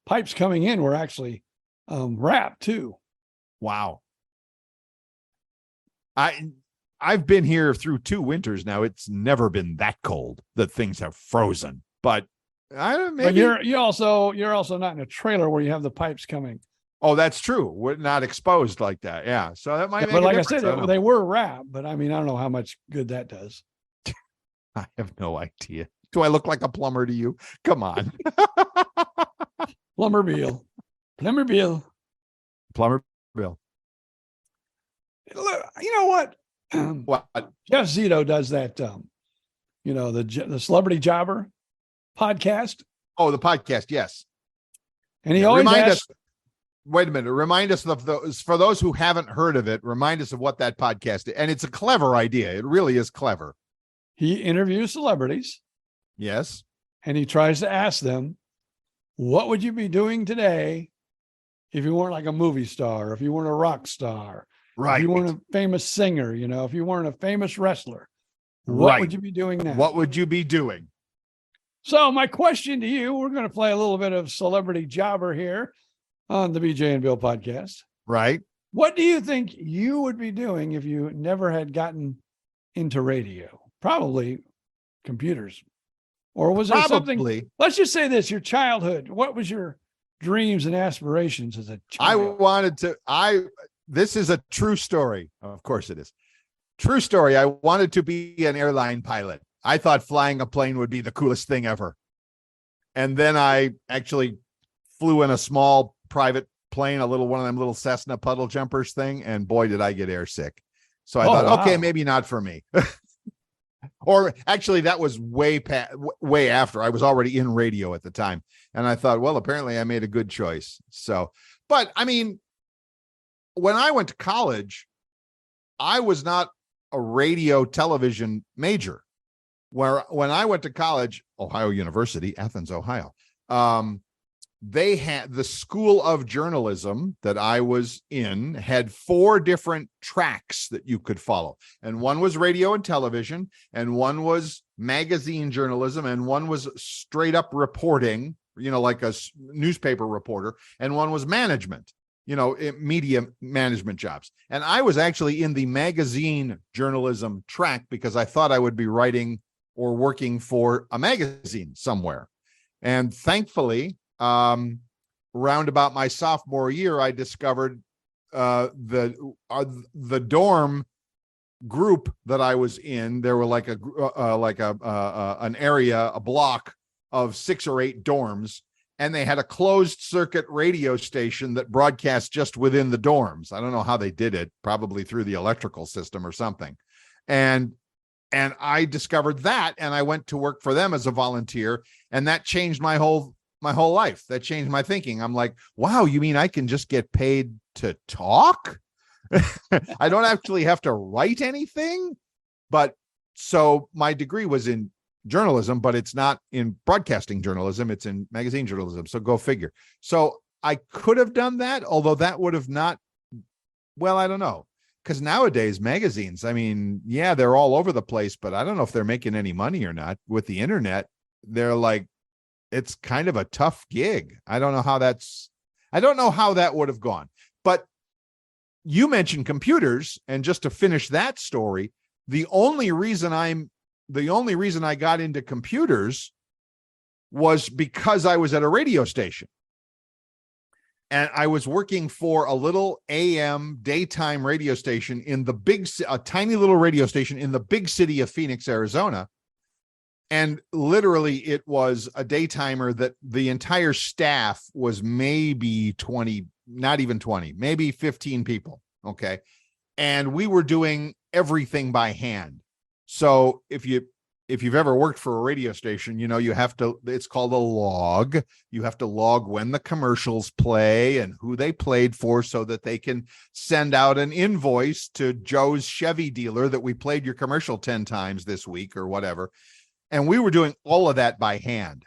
pipes coming in were actually wrapped too. Wow. I've been here through 2 winters now. It's never been that cold that things have frozen. But I don't know. But you're also not in a trailer where you have the pipes coming. Oh, that's true. We're not exposed like that. Yeah. So that might make but a like I difference. said, they were wrapped, but I mean, I don't know how much good that does. I have no idea. Do I look like a plumber to you? Come on. Plumber Bill. Plumber Bill. Look, you know what? What? Jeff Zito does that, the Celebrity Jobber podcast. Oh, the podcast. Yes. And he always remind asks, us. Wait a minute. Remind us of those. For those who haven't heard of it, remind us of what that podcast is. And it's a clever idea. It really is clever. He interviews celebrities. Yes. And he tries to ask them, what would you be doing today if you weren't like a movie star, if you weren't a rock star, right? If you weren't a famous singer, if you weren't a famous wrestler, what would you be doing now? What would you be doing? So my question to you, we're going to play a little bit of Celebrity Jobber here on the BJ and Bill podcast. Right. What do you think you would be doing if you never had gotten into radio? Probably computers. Or was there something? Let's just say this, your childhood. What was your dreams and aspirations as a child? This is a true story. Of course it is. True story. I wanted to be an airline pilot. I thought flying a plane would be the coolest thing ever. And then I actually flew in a small private plane, one of them little Cessna puddle jumpers thing. And boy, did I get airsick. So I thought, okay, maybe not for me. Or actually, that was way after. I was already in radio at the time. And I thought, well, apparently I made a good choice. So, but I mean, when I went to college, I was not a radio television major. When I went to college, Ohio University, Athens, Ohio, they had the School of Journalism that I was in had 4 different tracks that you could follow. And one was radio and television, and one was magazine journalism, and one was straight up reporting, like a newspaper reporter, and one was management, media management jobs. And I was actually in the magazine journalism track because I thought I would be writing or working for a magazine somewhere. And thankfully, round about my sophomore year, I discovered the dorm group that I was in. There were an area, a block of 6 or 8 dorms, and they had a closed circuit radio station that broadcast just within the dorms. I don't know how they did it, probably through the electrical system or something. And I discovered that, and I went to work for them as a volunteer, and that changed my whole life. That changed my thinking. I'm like, wow, you mean I can just get paid to talk? I don't actually have to write anything. But so my degree was in journalism, but it's not in broadcasting journalism. It's in magazine journalism. So go figure. So I could have done that, although that would have not, well, I don't know. Because nowadays magazines, I mean, yeah, they're all over the place, but I don't know if they're making any money or not. With the internet, they're like, it's kind of a tough gig. I don't know how that would have gone. But you mentioned computers, and just to finish that story, the only reason I got into computers was because I was at a radio station. And I was working for a little AM daytime radio station a tiny little radio station in the big city of Phoenix, Arizona. And literally it was a daytimer that the entire staff was maybe 20, not even 20, maybe 15 people. Okay. And we were doing everything by hand. So if you've ever worked for a radio station, you know, it's called a log. You have to log when the commercials play and who they played for so that they can send out an invoice to Joe's Chevy dealer that we played your commercial 10 times this week or whatever. And we were doing all of that by hand.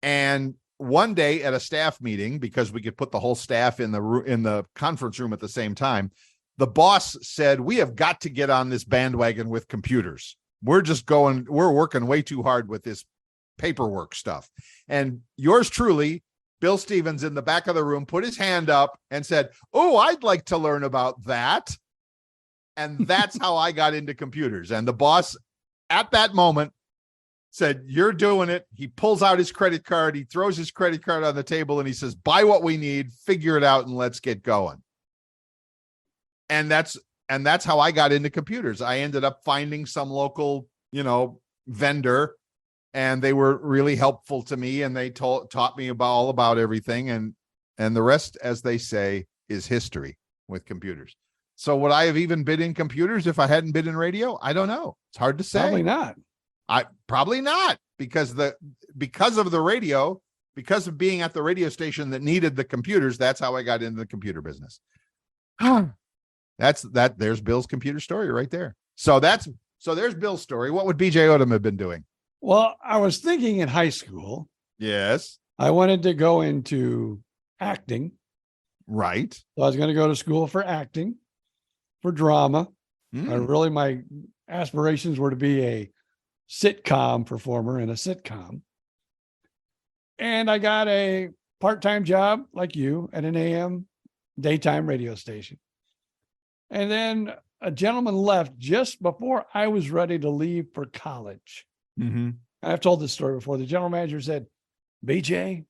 And one day at a staff meeting, because we could put the whole staff in the conference room at the same time, the boss said, we have got to get on this bandwagon with computers. We're working way too hard with this paperwork stuff. And yours truly, Bill Stevens, in the back of the room, put his hand up and said, oh, I'd like to learn about that. And that's how I got into computers. And the boss at that moment said, you're doing it. He pulls out his credit card. He throws his credit card on the table and he says, buy what we need, figure it out, and let's get going. And that's how I got into computers. I ended up finding some local, vendor, and they were really helpful to me, and they taught me all about everything. And the rest, as they say, is history with computers. So would I have even been in computers if I hadn't been in radio? I don't know. It's hard to say. Probably not. Probably not, because of the radio, because of being at the radio station that needed the computers. That's how I got into the computer business. There's Bill's computer story right there. So there's Bill's story. What would BJ Odom have been doing? Well, I was thinking in high school. Yes. I wanted to go into acting. Right. So I was going to go to school for acting, for drama. My aspirations were to be a sitcom performer in a sitcom. And I got a part-time job like you at an AM daytime radio station. And then a gentleman left just before I was ready to leave for college. Mm-hmm. I've told this story before. The general manager said, BJ,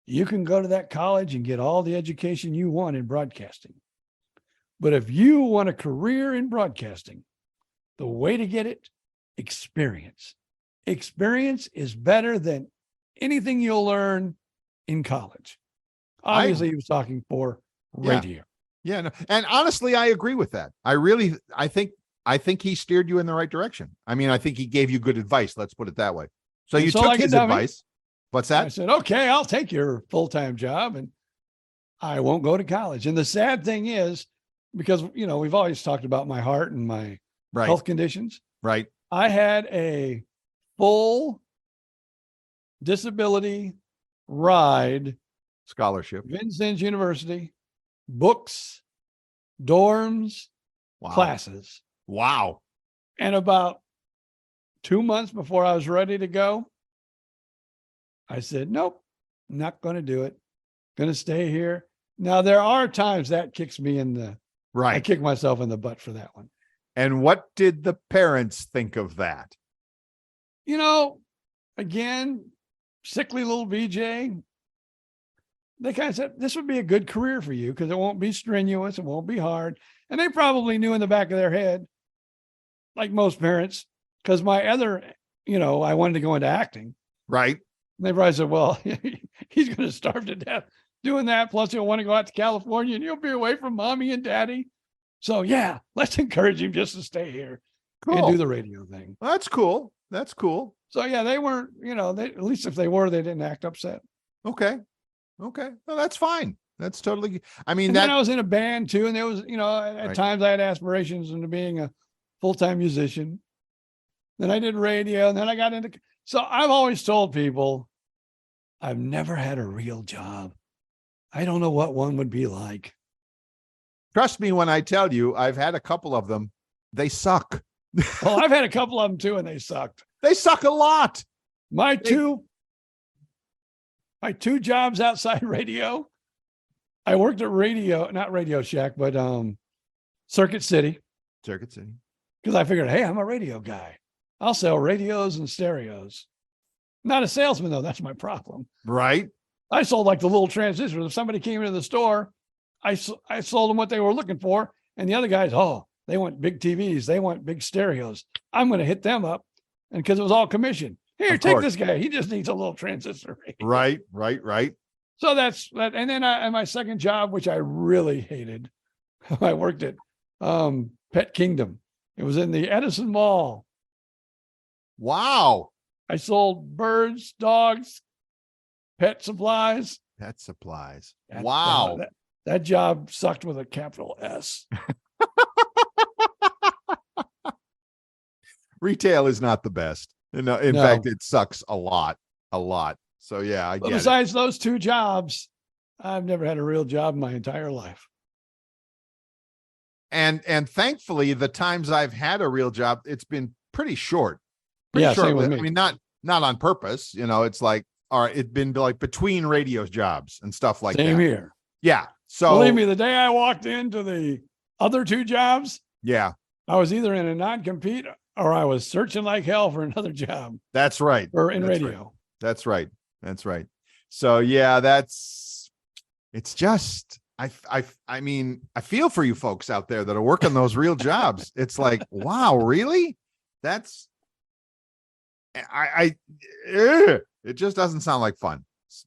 you can go to that college and get all the education you want in broadcasting. But if you want a career in broadcasting, the way to get it, experience. Experience is better than anything you'll learn in college. Obviously, he was talking for radio. Yeah, no. And honestly, I agree with that. I think he steered you in the right direction. I mean, I think he gave you good advice. Let's put it that way. So you took his advice. What's that? I said, okay, I'll take your full-time job and I won't go to college. And the sad thing is, because, we've always talked about my heart and my health conditions. Right. I had a full disability ride scholarship, Vincennes University, books, dorms, classes. Wow. And about 2 months before I was ready to go, I said, nope, not going to do it. Going to stay here. Now, there are times that kicks me in the I kick myself in the butt for that one. And what did the parents think of that? Again, sickly little BJ, they kind of said, this would be a good career for you because it won't be strenuous. It won't be hard. And they probably knew in the back of their head, like most parents, because my other, I wanted to go into acting. Right. And they probably said, well, he's going to starve to death doing that. Plus he'll want to go out to California and he'll be away from mommy and daddy. So yeah, let's encourage him just to stay here and do the radio thing. Well, that's cool. That's cool. So yeah, they weren't, at least if they were, they didn't act upset. Okay. Well, that's fine. That's totally, then I was in a band too. And there was, at times I had aspirations into being a full-time musician. Then I did radio and then I got into, so I've always told people I've never had a real job. I don't know what one would be like. Trust me when I tell you, I've had a couple of them. They suck. Well, I've had a couple of them too, and they sucked. They suck a lot. My two jobs outside radio. I worked at not Radio Shack, but Circuit City. Because I figured, hey, I'm a radio guy. I'll sell radios and stereos. Not a salesman, though. That's my problem. Right. I sold like the little transistors. If somebody came into the store, I sold them what they were looking for. And the other guys, they want big TVs. They want big stereos. I'm going to hit them up. And because it was all commission. Here, Of take course. this guy. He just needs a little transistor. Right. So that's that. And then my second job, which I really hated, I worked at Pet Kingdom. It was in the Edison Mall. Wow. I sold birds, dogs, pet supplies. Pet supplies. That- Wow. that job sucked with a capital S. Retail is not the best. In No. fact, it sucks a lot. So yeah, I But get it. besides those two jobs, I've never had a real job in my entire life. And thankfully, the times I've had a real job, it's been pretty short. Pretty Yeah, short. same with me. I mean, not on purpose. It's like, all right, it's been like between radio jobs and stuff like Same that. here. Yeah. So Believe me, the day I walked into the other two jobs, yeah, I was either in a non-compete or I was searching like hell for another job that's right. or in That's radio. right. That's right. So yeah, it's just, I mean, I feel for you folks out there that are working those real jobs. It's like, wow, really? That's, it just doesn't sound like fun,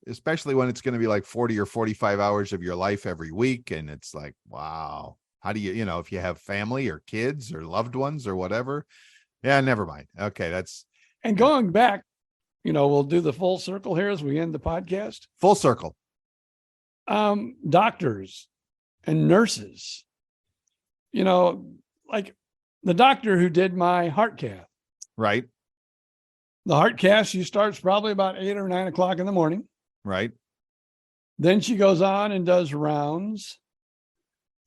especially when it's going to be like 40 or 45 hours of your life every week. And it's like, wow, how do you, if you have family or kids or loved ones or whatever. Yeah, never mind. Okay. And going back, we'll do the full circle here as we end the podcast. Full circle. Doctors and nurses, like the doctor who did my heart cath. Right. The heart cath, she starts probably about 8 or 9 o'clock in the morning. Right. Then she goes on and does rounds.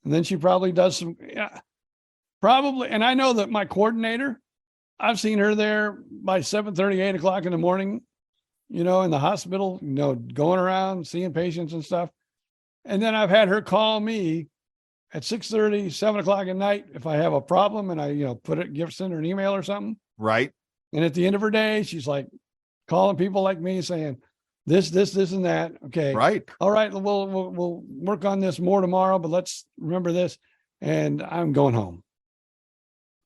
And then she probably does some, probably. And I know that my coordinator, I've seen her there by 7:30, 8 o'clock in the morning, in the hospital, going around, seeing patients and stuff. And then I've had her call me at 6:30, 7 o'clock at night if I have a problem and I, send her an email or something. Right. And at the end of her day, she's like calling people like me saying this, and that. Okay. Right. All right. We'll work on this more tomorrow, but let's remember this. And I'm going home.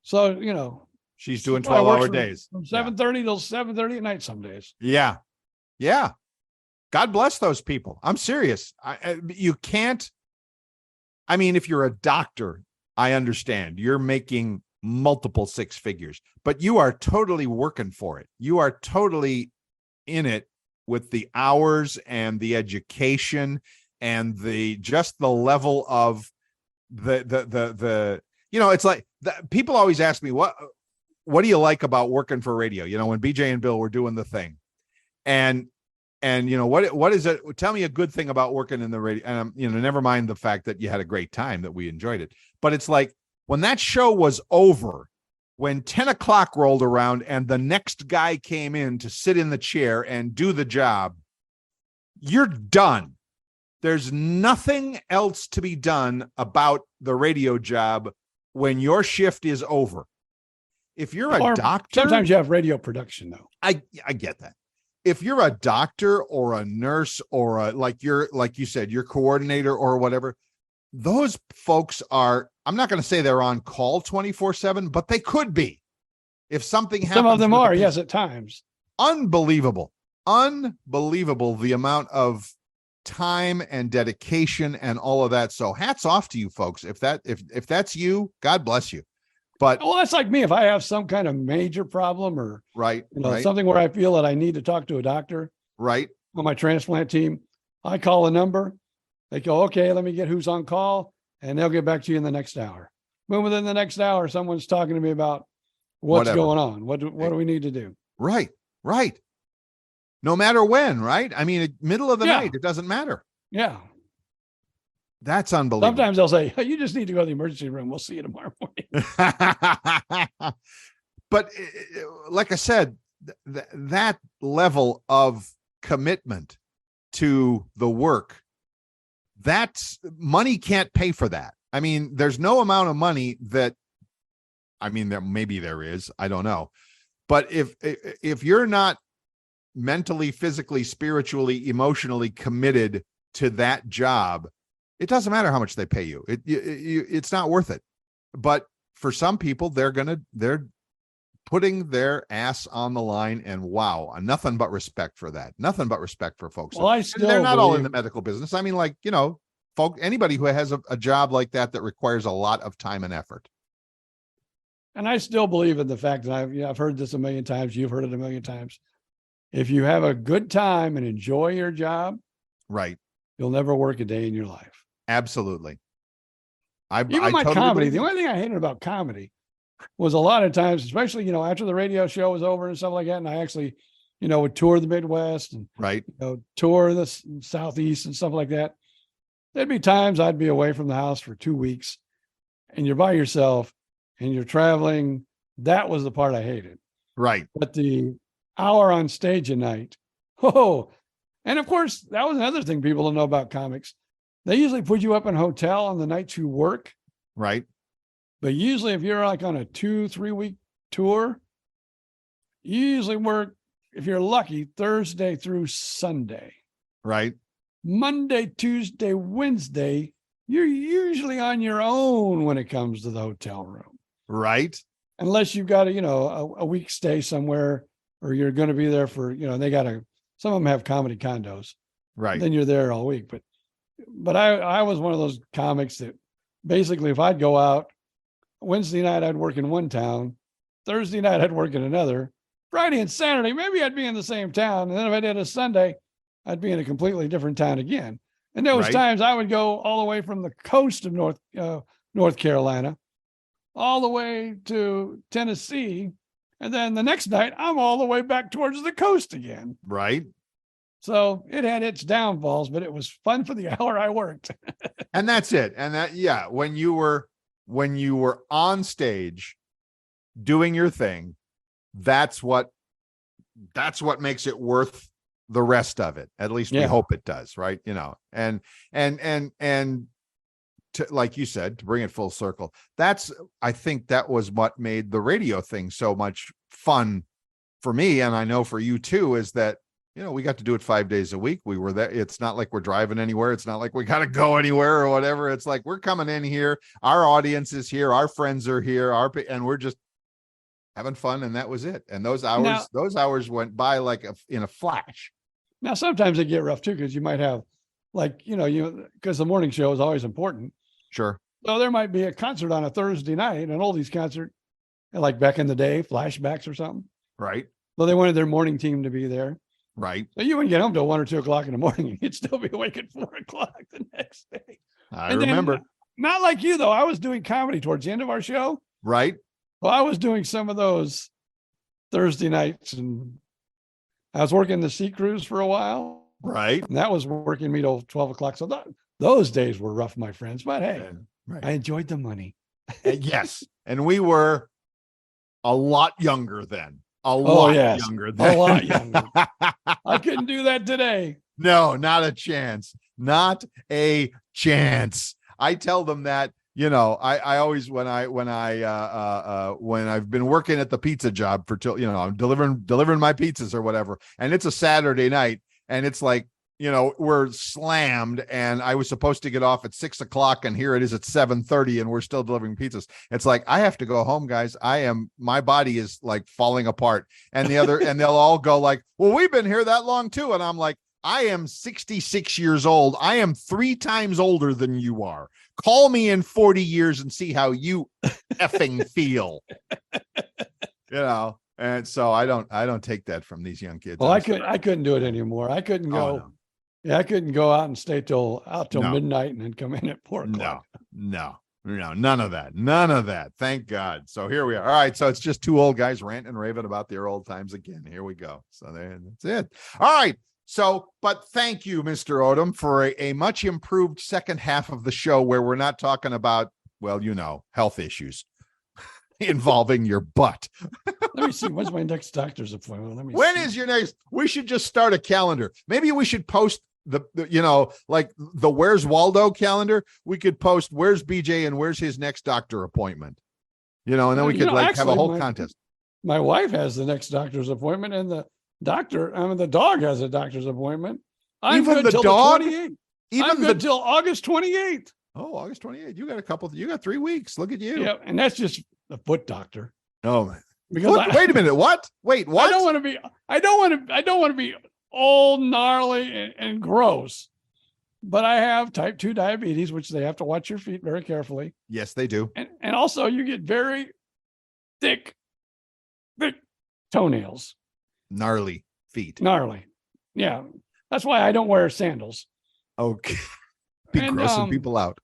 So, She's doing she probably 12-hour works days. from 7:30 till 7:30 at night some days. Yeah. Yeah. God bless those people. I'm serious. You can't. I mean, if you're a doctor, I understand you're making multiple six figures, but you are totally working for it. You are totally in it with the hours and the education and the level of the it's like people always ask me, what do you like about working for radio? When BJ and Bill were doing the thing, and what is it? Tell me a good thing about working in the radio. And never mind the fact that you had a great time, that we enjoyed it. But it's like when that show was over, when 10 o'clock rolled around and the next guy came in to sit in the chair and do the job, you're done. There's nothing else to be done about the radio job when your shift is over. If you're a doctor, sometimes you have radio production though. I get that. If you're a doctor or a nurse or like you said, your coordinator or whatever, those folks are, I'm not going to say they're on call 24/7, but they could be. If something happens. Some of them are, yes, at times. Unbelievable the amount of time and dedication and all of that. So hats off to you folks. If that's you, God bless you. But that's like me. If I have some kind of major problem or right, something where I feel that I need to talk to a doctor, right, on my transplant team, I call a number. They go, okay, let me get who's on call, and they'll get back to you in the next hour. But within the next hour, someone's talking to me about what's going on. What do we need to do? Right. No matter when, right? I mean, middle of the night, it doesn't matter. Yeah. That's unbelievable. Sometimes they'll say, you just need to go to the emergency room. We'll see you tomorrow morning. But like I said, that level of commitment to the work, that's money can't pay for that. I mean, there's no amount of money maybe there is, I don't know. But if you're not mentally, physically, spiritually, emotionally committed to that job, it doesn't matter how much they pay you. It's not worth it. But for some people, they're putting their ass on the line, and wow, nothing but respect for that. Nothing but respect for folks. Well, I And still they're not all in the believe- medical business. I mean, like, anybody who has a job like that requires a lot of time and effort. And I still believe in the fact that I've heard this a million times. You've heard it a million times. If you have a good time and enjoy your job, Right. you'll never work a day in your life. Absolutely. Even my totally comedy, believe the it. only thing I hated about comedy was a lot of times, especially, after the radio show was over and stuff like that. And I actually, would tour the Midwest and, Right. tour the Southeast and stuff like that. There'd be times I'd be away from the house for 2 weeks and you're by yourself and you're traveling. That was the part I hated. Right. But the hour on stage a night, and of course, that was another thing people don't know about comics. They usually put you up in a hotel on the nights you work. Right. But usually if you're like on a 2-3 week tour, you usually work, if you're lucky, Thursday through Sunday. Right. Monday, Tuesday, Wednesday, you're usually on your own when it comes to the hotel room. Right. Unless you've got a week stay somewhere, or you're going to be there for, some of them have comedy condos. Right. Then you're there all week. But I was one of those comics that basically, if I'd go out Wednesday night, I'd work in one town. Thursday night, I'd work in another. Friday and Saturday, maybe I'd be in the same town. And then if I did a Sunday, I'd be in a completely different town again. And there was Right. times I would go all the way from the coast of North Carolina, all the way to Tennessee. And then the next night, I'm all the way back towards the coast again. Right. So it had its downfalls, but it was fun for the hour I worked. And that's it. And when you were on stage doing your thing, that's what makes it worth the rest of it. At least we hope it does. Right. And to, like you said, to bring it full circle, I think that was what made the radio thing so much fun for me. And I know for you too, is that, we got to do it 5 days a week. We were there. It's not like we're driving anywhere. It's not like we got to go anywhere or whatever. It's like, we're coming in here. Our audience is here. Our friends are here. And we're just having fun. And that was it. And those hours went by like in a flash. Now, sometimes they get rough too, because you might have because the morning show is always important. Sure. So there might be a concert on a Thursday night, an oldies concert, like back in the day, flashbacks or something. Right. So they wanted their morning team to be there. Right. So you wouldn't get home till 1 or 2 o'clock in the morning, and you'd still be awake at 4 o'clock the next day. I remember. Not like you though. I was doing comedy towards the end of our show. Right. Well, I was doing some of those Thursday nights, and I was working the sea cruise for a while. Right. And that was working me till 12 o'clock. So those days were rough, my friends. But hey, right. I enjoyed the money. Yes. And we were a lot younger then. A lot younger. I couldn't do that today. No, not a chance. Not a chance. I tell them that, I always, when I've been working at the pizza job I'm delivering my pizzas or whatever, and it's a Saturday night and it's like, we're slammed and I was supposed to get off at 6 o'clock and here it is at 7:30 and we're still delivering pizzas. It's like, I have to go home, guys. My body is like falling apart. And and they'll all go like, well, we've been here that long too. And I'm like, I am 66 years old. I am 3 times older than you are. Call me in 40 years and see how you effing feel. And so I don't take that from these young kids. Well, I couldn't do it anymore. I couldn't go. Oh, no. Yeah, I couldn't go out and stay till midnight and then come in at 4 o'clock. No, none of that. Thank God. So here we are. All right. So it's just 2 old guys ranting and raving about their old times again. Here we go. So that's it. All right. So, but thank you, Mr. Odom, for a much improved second half of the show where we're not talking about, health issues involving your butt. Let me see. When's my next doctor's appointment? When is your next? We should just start a calendar. Maybe we should post the like the Where's Waldo calendar. We could post where's BJ and where's his next doctor appointment. And then we could have a whole contest. My wife has the next doctor's appointment, and the dog has a doctor's appointment. I'm Even good the till dog? the 28th. Even I'm good till August 28th. Oh, August 28th. You got 3 weeks. Look at you. Yeah, and that's just a foot doctor. Oh, because Wait a minute. What? Wait, what? I don't want to be old, gnarly, and gross. But I have type 2 diabetes, which they have to watch your feet very carefully. Yes, they do. And also you get very thick toenails. Gnarly feet. Gnarly. Yeah. That's why I don't wear sandals. Okay. Be grossing people out.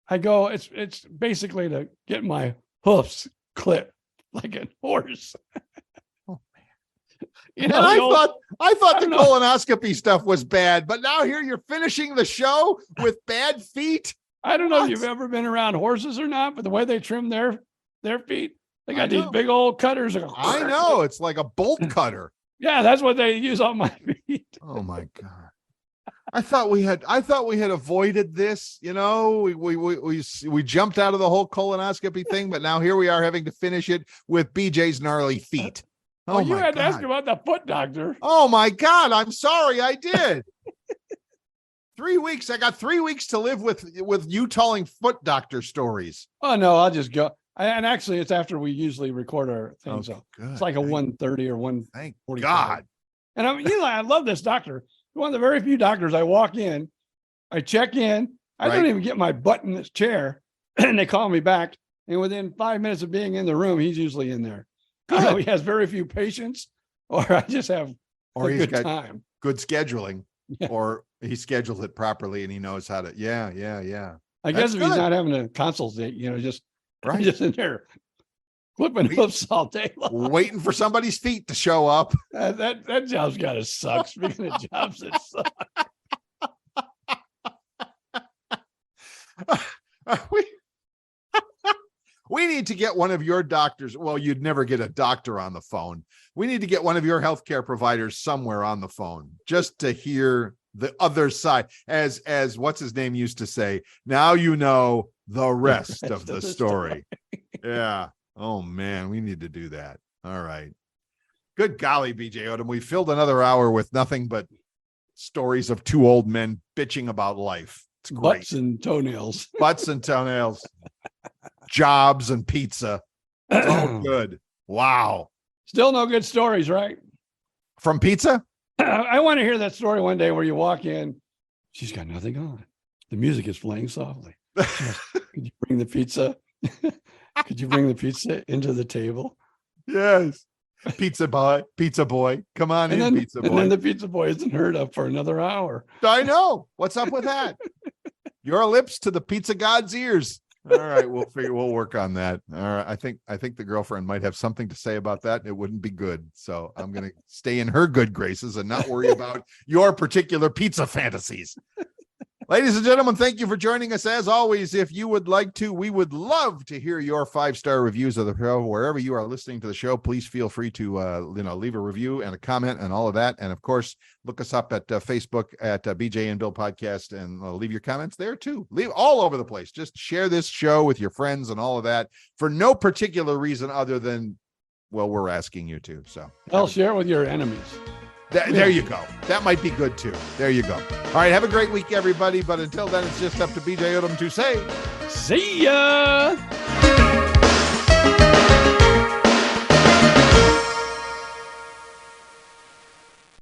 I go, it's basically to get my hoofs clipped like a horse. Oh man. You And know, I thought the know. colonoscopy stuff was bad, but now here you're finishing the show with bad feet. I don't know What? if you've ever been around horses or not, but the way they trim their feet, they I got these know. big old cutters. I know. It's like a bolt cutter. Yeah, that's what they use on my feet. Oh my God. I thought we had avoided this, you know, we jumped out of the whole colonoscopy thing, but now here we are having to finish it with BJ's gnarly feet. Oh Well, you my had to God. ask about the foot doctor. Oh my God. I'm sorry. I did. 3 weeks. I got 3 weeks to live with you telling foot doctor stories. Oh no, I'll just go. And actually, it's after we usually record our thing, Oh, so good. it's like a 1:30 or 1:45. Thank God. And I love this doctor. One of the very few doctors I walk in, I check in, I Right. don't even get my butt in this chair, and they call me back. And within 5 minutes of being in the room, he's usually in there. I know he has very few patients, or I just have Or a he's good got time. good scheduling, Yeah. or he schedules it properly and he knows how to. Yeah. I That's guess if he's good. not having a consultate, just Right. just in there flipping We- hoofs all day long. Waiting for somebody's feet to show up. That job's gotta suck. Speaking of jobs that suck. We need to get one of your doctors. Well, you'd never get a doctor on the phone. We need to get one of your healthcare providers somewhere on the phone just to hear the other side. As what's his name used to say, now you know the rest of the story. Yeah. Oh man, we need to do that. All right. Good golly, BJ Odom. We filled another hour with nothing but stories of two old men bitching about life. It's great. Butts and toenails. Butts and toenails, jobs and pizza. It's all good. Wow. Still no good stories, right? From pizza? I want to hear that story one day where you walk in, she's got nothing on. The music is playing softly. Could you bring the pizza? Could you bring the pizza into the table? Yes. Pizza boy. Come on in, pizza boy. And then the pizza boy isn't heard of for another hour. I know. What's up with that? Your lips to the pizza god's ears. All right, we'll work on that. All right. I think the girlfriend might have something to say about that. It wouldn't be good. So I'm gonna stay in her good graces and not worry about your particular pizza fantasies. Ladies and gentlemen, thank you for joining us. As always, if you would like to, we would love to hear your 5-star reviews of the show. Wherever you are listening to the show, please feel free to leave a review and a comment and all of that. And of course, look us up at Facebook at BJ and Bill Podcast and leave your comments there too. Leave all over the place. Just share this show with your friends and all of that for no particular reason other than, well, we're asking you to. So I'll share with your enemies. there you go. That might be good too. There you go. All right. Have a great week, everybody. But until then, it's just up to BJ Odom to say, See ya.